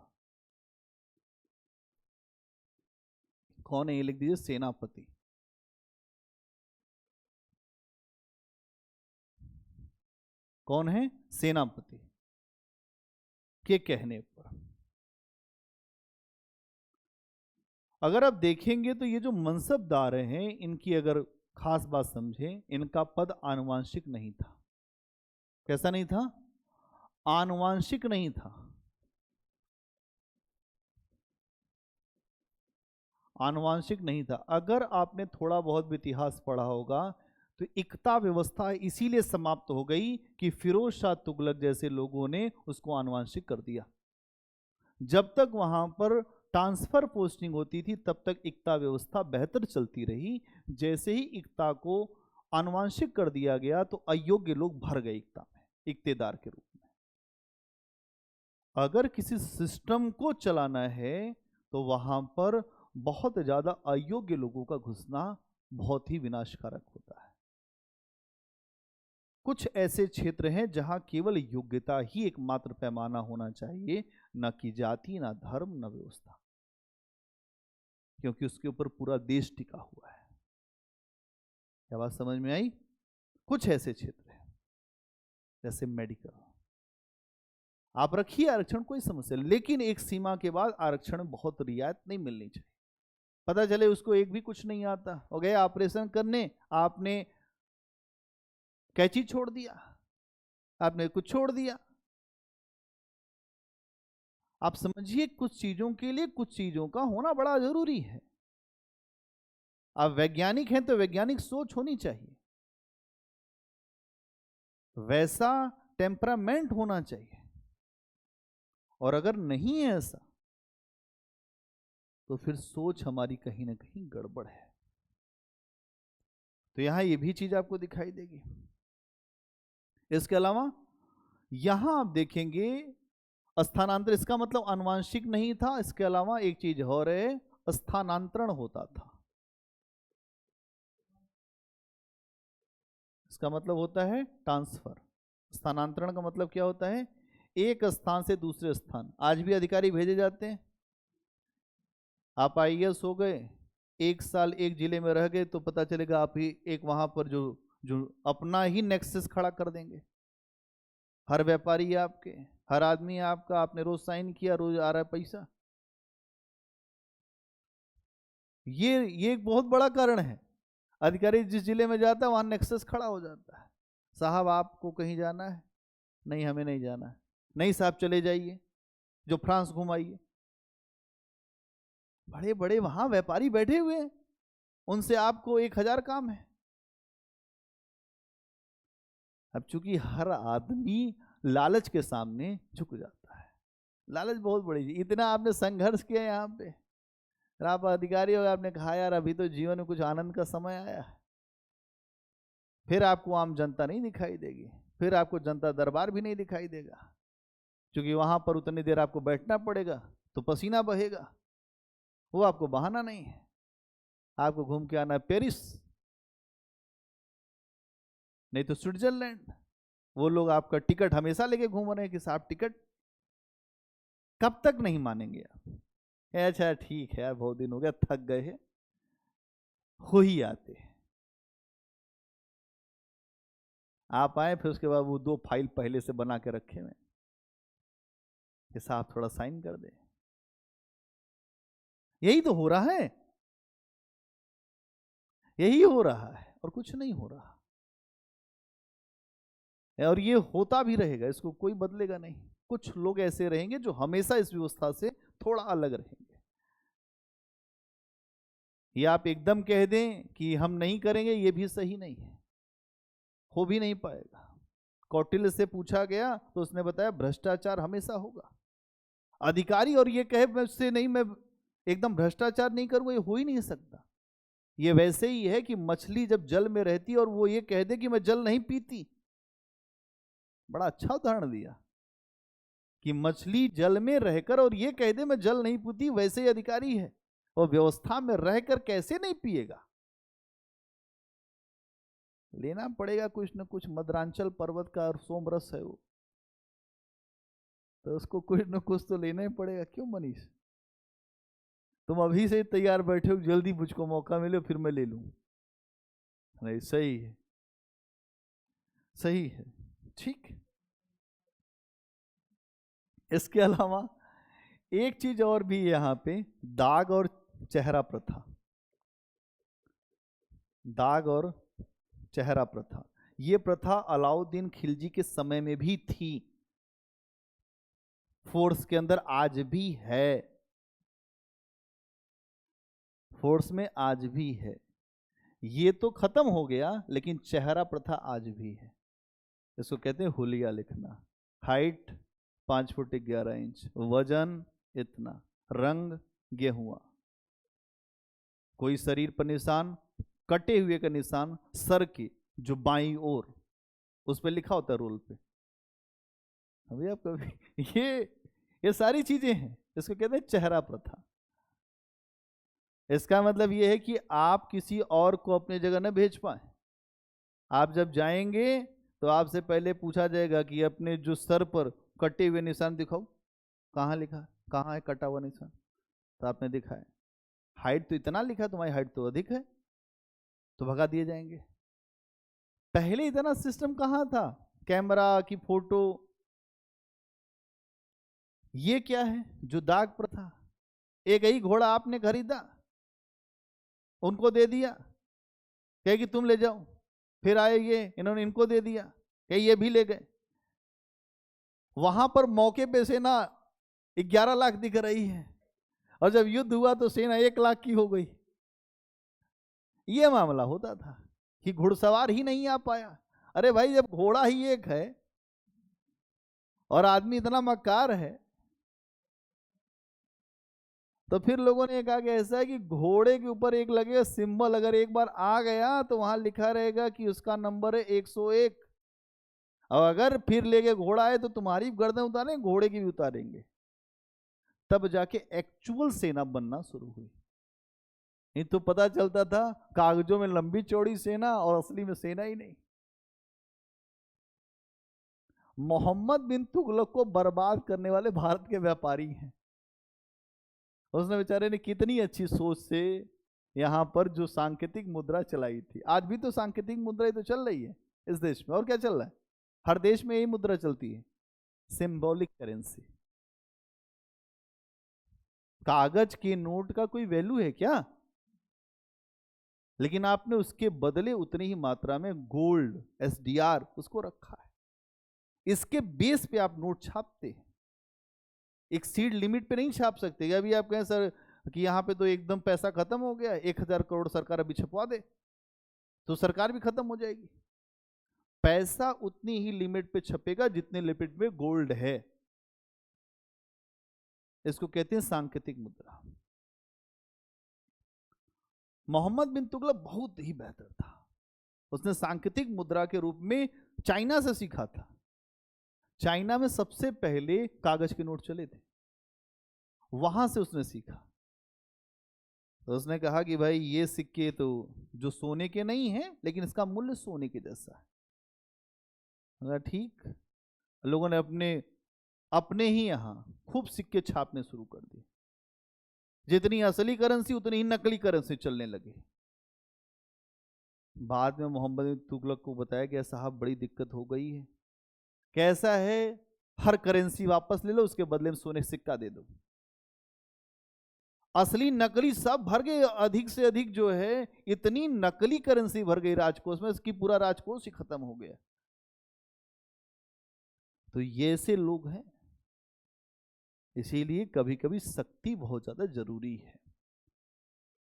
कौन है? ये लिख दीजिए, सेनापति। कौन है? सेनापति के कहने पर। अगर आप देखेंगे तो ये जो मनसबदार हैं, इनकी अगर खास बात समझें, इनका पद आनुवांशिक नहीं था। कैसा नहीं था? आनुवांशिक नहीं था, आनुवांशिक नहीं था। अगर आपने थोड़ा बहुत भी इतिहास पढ़ा होगा तो इक्ता व्यवस्था इसीलिए समाप्त हो गई कि फिरोज शाह तुगलक जैसे लोगों ने उसको आनुवांशिक कर दिया। जब तक वहां पर ट्रांसफर पोस्टिंग होती थी तब तक इक्ता व्यवस्था बेहतर चलती रही। जैसे ही इक्ता को आनुवांशिक कर दिया गया तो अयोग्य लोग भर गए इक्ता में, इक्तेदार के रूप में। अगर किसी सिस्टम को चलाना है तो वहां पर बहुत ज्यादा अयोग्य लोगों का घुसना बहुत ही विनाशकारक होता है। कुछ ऐसे क्षेत्र हैं जहां केवल योग्यता ही एकमात्र पैमाना होना चाहिए, न कि जाति, न धर्म, न व्यवस्था, क्योंकि उसके ऊपर पूरा देश टिका हुआ है। क्या बात समझ में आई? कुछ ऐसे क्षेत्र हैं जैसे मेडिकल, आप रखिए आरक्षण, कोई समस्या, लेकिन एक सीमा के बाद आरक्षण में बहुत रियायत नहीं मिलनी चाहिए। पता चले उसको एक भी कुछ नहीं आता, हो गया ऑपरेशन करने, आपने कैंची छोड़ दिया, आपने कुछ छोड़ दिया। आप समझिए, कुछ चीजों के लिए कुछ चीजों का होना बड़ा जरूरी है। आप वैज्ञानिक हैं तो वैज्ञानिक सोच होनी चाहिए, वैसा टेम्परामेंट होना चाहिए, और अगर नहीं है ऐसा तो फिर सोच हमारी कहीं ना कहीं गड़बड़ है। तो यहां ये भी चीज आपको दिखाई देगी। इसके अलावा यहां आप देखेंगे स्थानांतरण, इसका मतलब आनुवांशिक नहीं था। इसके अलावा एक चीज और है, स्थानांतरण होता था। इसका मतलब होता है ट्रांसफर। स्थानांतरण का मतलब क्या होता है? एक स्थान से दूसरे स्थान। आज भी अधिकारी भेजे जाते हैं, आप आईएएस हो गए, एक साल एक जिले में रह गए तो पता चलेगा आप ही एक वहां पर जो जो अपना ही नेक्सस खड़ा कर देंगे। हर व्यापारी है आपके, हर आदमी है आपका, आपने रोज साइन किया, रोज आ रहा है पैसा। ये एक बहुत बड़ा कारण है। अधिकारी जिस जिले में जाता है वहां नेक्सस खड़ा हो जाता है, साहब आपको कहीं जाना है? नहीं, हमें नहीं जाना है। नहीं साहब चले जाइए, जो फ्रांस घुमाइए। बड़े बड़े वहां व्यापारी बैठे हुए हैं, उनसे आपको 1000 काम है। अब चूंकि हर आदमी लालच के सामने झुक जाता है, लालच बहुत बड़ी चीज। इतना आपने संघर्ष किया यहाँ पे, आप अधिकारी हो, आपने कहा यार अभी तो जीवन में कुछ आनंद का समय आया है, फिर आपको आम जनता नहीं दिखाई देगी, फिर आपको जनता दरबार भी नहीं दिखाई देगा, क्योंकि वहां पर उतनी देर आपको बैठना पड़ेगा तो पसीना बहेगा। वो आपको बहाना नहीं है, आपको घूम के आना है पेरिस, नहीं तो स्विट्जरलैंड। वो लोग आपका टिकट हमेशा लेके घूम रहे हैं कि साहब टिकट। कब तक नहीं मानेंगे आप? अच्छा ठीक है यार, बहुत दिन हो गया, थक गए हैं, हो ही आते हैं। आप आए, फिर उसके बाद वो 2 फाइल पहले से बना के रखे हुए कि साहब थोड़ा साइन कर दे। यही तो हो रहा है, यही हो रहा है, और कुछ नहीं हो रहा। और ये होता भी रहेगा, इसको कोई बदलेगा नहीं। कुछ लोग ऐसे रहेंगे जो हमेशा इस व्यवस्था से थोड़ा अलग रहेंगे। ये आप एकदम कह दें कि हम नहीं करेंगे, ये भी सही नहीं है, हो भी नहीं पाएगा। कौटिल्य से पूछा गया तो उसने बताया भ्रष्टाचार हमेशा होगा। अधिकारी और ये कहे मुझसे नहीं, मैं एकदम भ्रष्टाचार नहीं करूंगा, ये हो ही नहीं सकता। ये वैसे ही है कि मछली जब जल में रहती और वो ये कह दे कि मैं जल नहीं पीती। बड़ा अच्छा उदाहरण दिया कि मछली जल में रहकर और ये कह दे मैं जल नहीं पीती, वैसे ही अधिकारी है, और व्यवस्था में रहकर कैसे नहीं पिएगा। लेना पड़ेगा कुछ न कुछ। मद्रांचल पर्वत का सोमरस है वो, तो उसको कुछ न कुछ तो लेना ही पड़ेगा। क्यों मनीष, तुम अभी से तैयार बैठे हो, जल्दी मुझको मौका मिले फिर मैं ले लूं? नहीं, सही है, सही है, ठीक। इसके अलावा एक चीज और भी यहां पे, दाग और चेहरा प्रथा। दाग और चेहरा प्रथा, ये प्रथा अलाउद्दीन खिलजी के समय में भी थी, फोर्स के अंदर आज भी है, फोर्स में आज भी है। ये तो खत्म हो गया, लेकिन चेहरा प्रथा आज भी है। इसको कहते हैं हुलिया लिखना। हाइट 5 फुट 11 इंच, वजन इतना, रंग गेहुआ, कोई शरीर पर निशान, कटे हुए का निशान सर की जो बाईं ओर, उस पर लिखा होता है रोल पे। अभी आप कभी ये सारी चीजें हैं, इसको कहते हैं चेहरा प्रथा। इसका मतलब ये है कि आप किसी और को अपनी जगह न भेज पाए। आप जब जाएंगे तो आपसे पहले पूछा जाएगा कि अपने जो सर पर कटे हुए निशान दिखाओ, कहाँ लिखा, कहाँ है कटा हुआ निशान? तो आपने दिखाया। हाइट तो इतना लिखा, तुम्हारी हाइट तो अधिक है, तो भगा दिए जाएंगे। पहले इतना सिस्टम कहाँ था, कैमरा की फोटो। ये क्या है जो दाग प्रथा? एक ही घोड़ा आपने खरीदा, उनको दे दिया, कहे कि तुम ले जाओ, फिर आए ये, इन्होंने इनको दे दिया, कहे ये भी ले गए। वहां पर मौके पे सेना 11 लाख दिख रही है, और जब युद्ध हुआ तो सेना 1 लाख की हो गई। ये मामला होता था कि घुड़सवार ही नहीं आ पाया। अरे भाई, जब घोड़ा ही एक है और आदमी इतना मक्कार है, तो फिर लोगों ने कहा कि ऐसा है कि घोड़े के ऊपर एक लगेगा सिंबल, अगर एक बार आ गया तो वहां लिखा रहेगा कि उसका नंबर है 101, और अगर फिर लेके घोड़ा आए तो तुम्हारी गर्दन उतारेंगे, घोड़े की भी उतारेंगे। तब जाके एक्चुअल सेना बनना शुरू हुई। नहीं तो पता चलता था कागजों में लंबी चौड़ी सेना और असली में सेना ही नहीं। मोहम्मद बिन तुगलक को बर्बाद करने वाले भारत के व्यापारी हैं। उसने बेचारे ने कितनी अच्छी सोच से यहाँ पर जो सांकेतिक मुद्रा चलाई थी। आज भी तो सांकेतिक मुद्रा ही तो चल रही है इस देश में, और क्या चल रहा है? हर देश में यही मुद्रा चलती है, सिंबॉलिक करेंसी। कागज के नोट का कोई वैल्यू है क्या? लेकिन आपने उसके बदले उतनी ही मात्रा में गोल्ड SDR उसको रखा है। इसके बेस पे आप नोट छापते हैं, एक सीड लिमिट पे नहीं छाप सकते। अभी आप कहें सर कि यहाँ पे तो एकदम पैसा खत्म हो गया, 1000 करोड़ सरकार अभी छपवा दे तो सरकार भी खत्म हो जाएगी। पैसा उतनी ही लिमिट पे छपेगा जितने लिमिट में गोल्ड है। इसको कहते हैं सांकेतिक मुद्रा। मोहम्मद बिन तुगलक बहुत ही बेहतर था, उसने सांकेतिक मुद्रा के रूप में चाइना से सीखा था। चाइना में सबसे पहले कागज के नोट चले थे, वहां से उसने सीखा। तो उसने कहा कि भाई ये सिक्के तो जो सोने के नहीं हैं लेकिन इसका मूल्य सोने के जैसा है। अगर ठीक, लोगों ने अपने ही यहां खूब सिक्के छापने शुरू कर दिए। जितनी असली करेंसी उतनी ही नकली करेंसी चलने लगी। बाद में मोहम्मद बिन तुगलक को बताया कि साहब बड़ी दिक्कत हो गई है। कैसा है, हर करेंसी वापस ले लो, उसके बदले में सोने सिक्का दे दो। असली नकली सब भर गए, अधिक से अधिक जो है इतनी नकली करेंसी भर गई राजकोष में, इसकी पूरा राजकोष ही खत्म हो गया। तो ये ऐसे लोग हैं। इसीलिए कभी कभी सख्ती बहुत ज्यादा जरूरी है।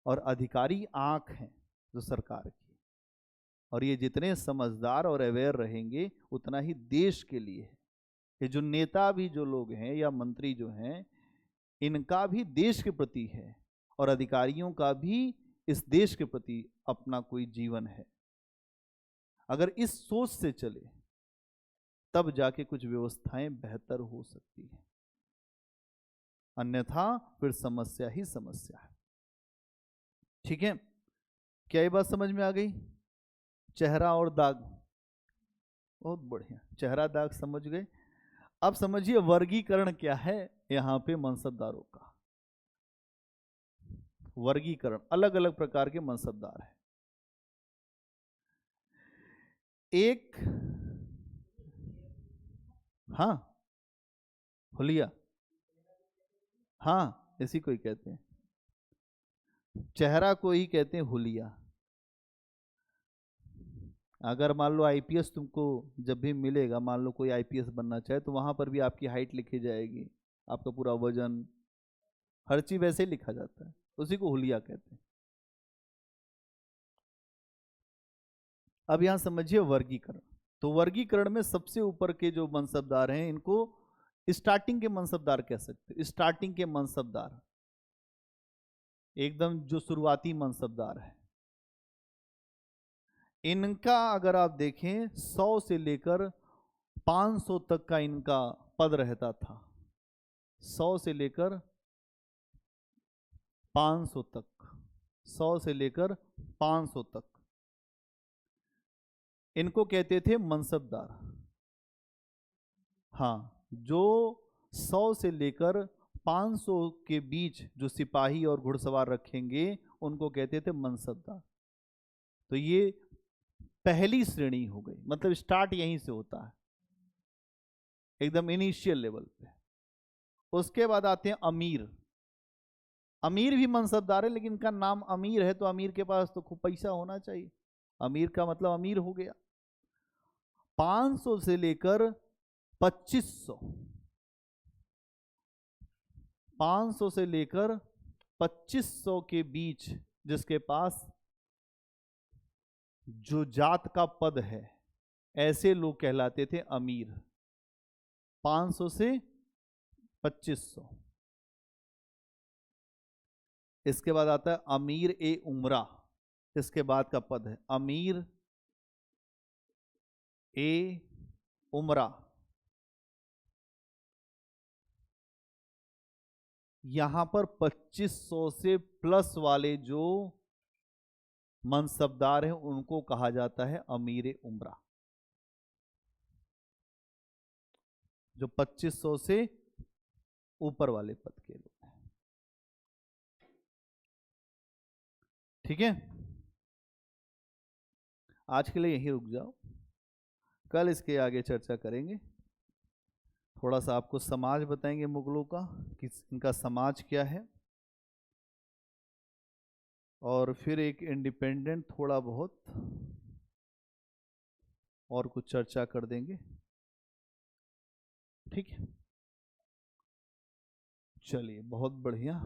और अधिकारी आंख हैं जो सरकार की, और ये जितने समझदार और अवेयर रहेंगे उतना ही देश के लिए है। ये जो नेता भी जो लोग हैं या मंत्री जो हैं, इनका भी देश के प्रति है, और अधिकारियों का भी इस देश के प्रति अपना कोई जीवन है। अगर इस सोच से चले तब जाके कुछ व्यवस्थाएं बेहतर हो सकती हैं, अन्यथा फिर समस्या ही समस्या है। ठीक है, क्या ये बात समझ में आ गई? चेहरा और दाग, बहुत बढ़िया, चेहरा दाग समझ गए। अब समझिए वर्गीकरण क्या है यहां पे मनसबदारों का। वर्गीकरण, अलग अलग प्रकार के मनसबदार है। एक, हाँ हुलिया, हाँ इसी को ही कहते हैं, चेहरा को ही कहते हैं हुलिया। अगर मान लो आईपीएस तुमको जब भी मिलेगा, मान लो कोई आईपीएस बनना चाहे तो वहां पर भी आपकी हाइट लिखी जाएगी, आपका पूरा वजन, हर चीज वैसे ही लिखा जाता है, उसी को हुलिया कहते हैं। अब यहां समझिए वर्गीकरण। तो वर्गीकरण में सबसे ऊपर के जो मनसबदार हैं इनको स्टार्टिंग के मनसबदार कह सकते हैं। स्टार्टिंग के मनसबदार, एकदम जो शुरुआती मनसबदार है, इनका अगर आप देखें 100 से लेकर 500 तक का इनका पद रहता था। 100 से लेकर 500 तक, 100 से लेकर 500 तक इनको कहते थे मनसबदार। हाँ, जो 100 से लेकर 500 के बीच जो सिपाही और घुड़सवार रखेंगे उनको कहते थे मनसबदार। तो ये पहली श्रेणी हो गई, मतलब स्टार्ट यहीं से होता है, एकदम इनिशियल लेवल पे। उसके बाद आते हैं अमीर। अमीर भी मनसबदार है, लेकिन इनका नाम अमीर है तो अमीर के पास तो खूब पैसा होना चाहिए, अमीर का मतलब अमीर हो गया। 500 से लेकर 2500, 500 से लेकर 2500 के बीच जिसके पास जो जात का पद है, ऐसे लोग कहलाते थे अमीर। 500 से 2500। इसके बाद आता है अमीर ए उमरा, इसके बाद का पद है अमीर ए उमरा। यहां पर 2500 से प्लस वाले जो मनसबदार हैं उनको कहा जाता है अमीर ए उमरा। जो 2500 से ऊपर वाले पद के लोग हैं। ठीक है, आज के लिए यहीं रुक जाओ, कल इसके आगे चर्चा करेंगे। थोड़ा सा आपको समाज बताएंगे मुगलों का कि इनका समाज क्या है। और फिर एक इंडिपेंडेंट थोड़ा बहुत और कुछ चर्चा कर देंगे, ठीक है। चलिए, बहुत बढ़िया।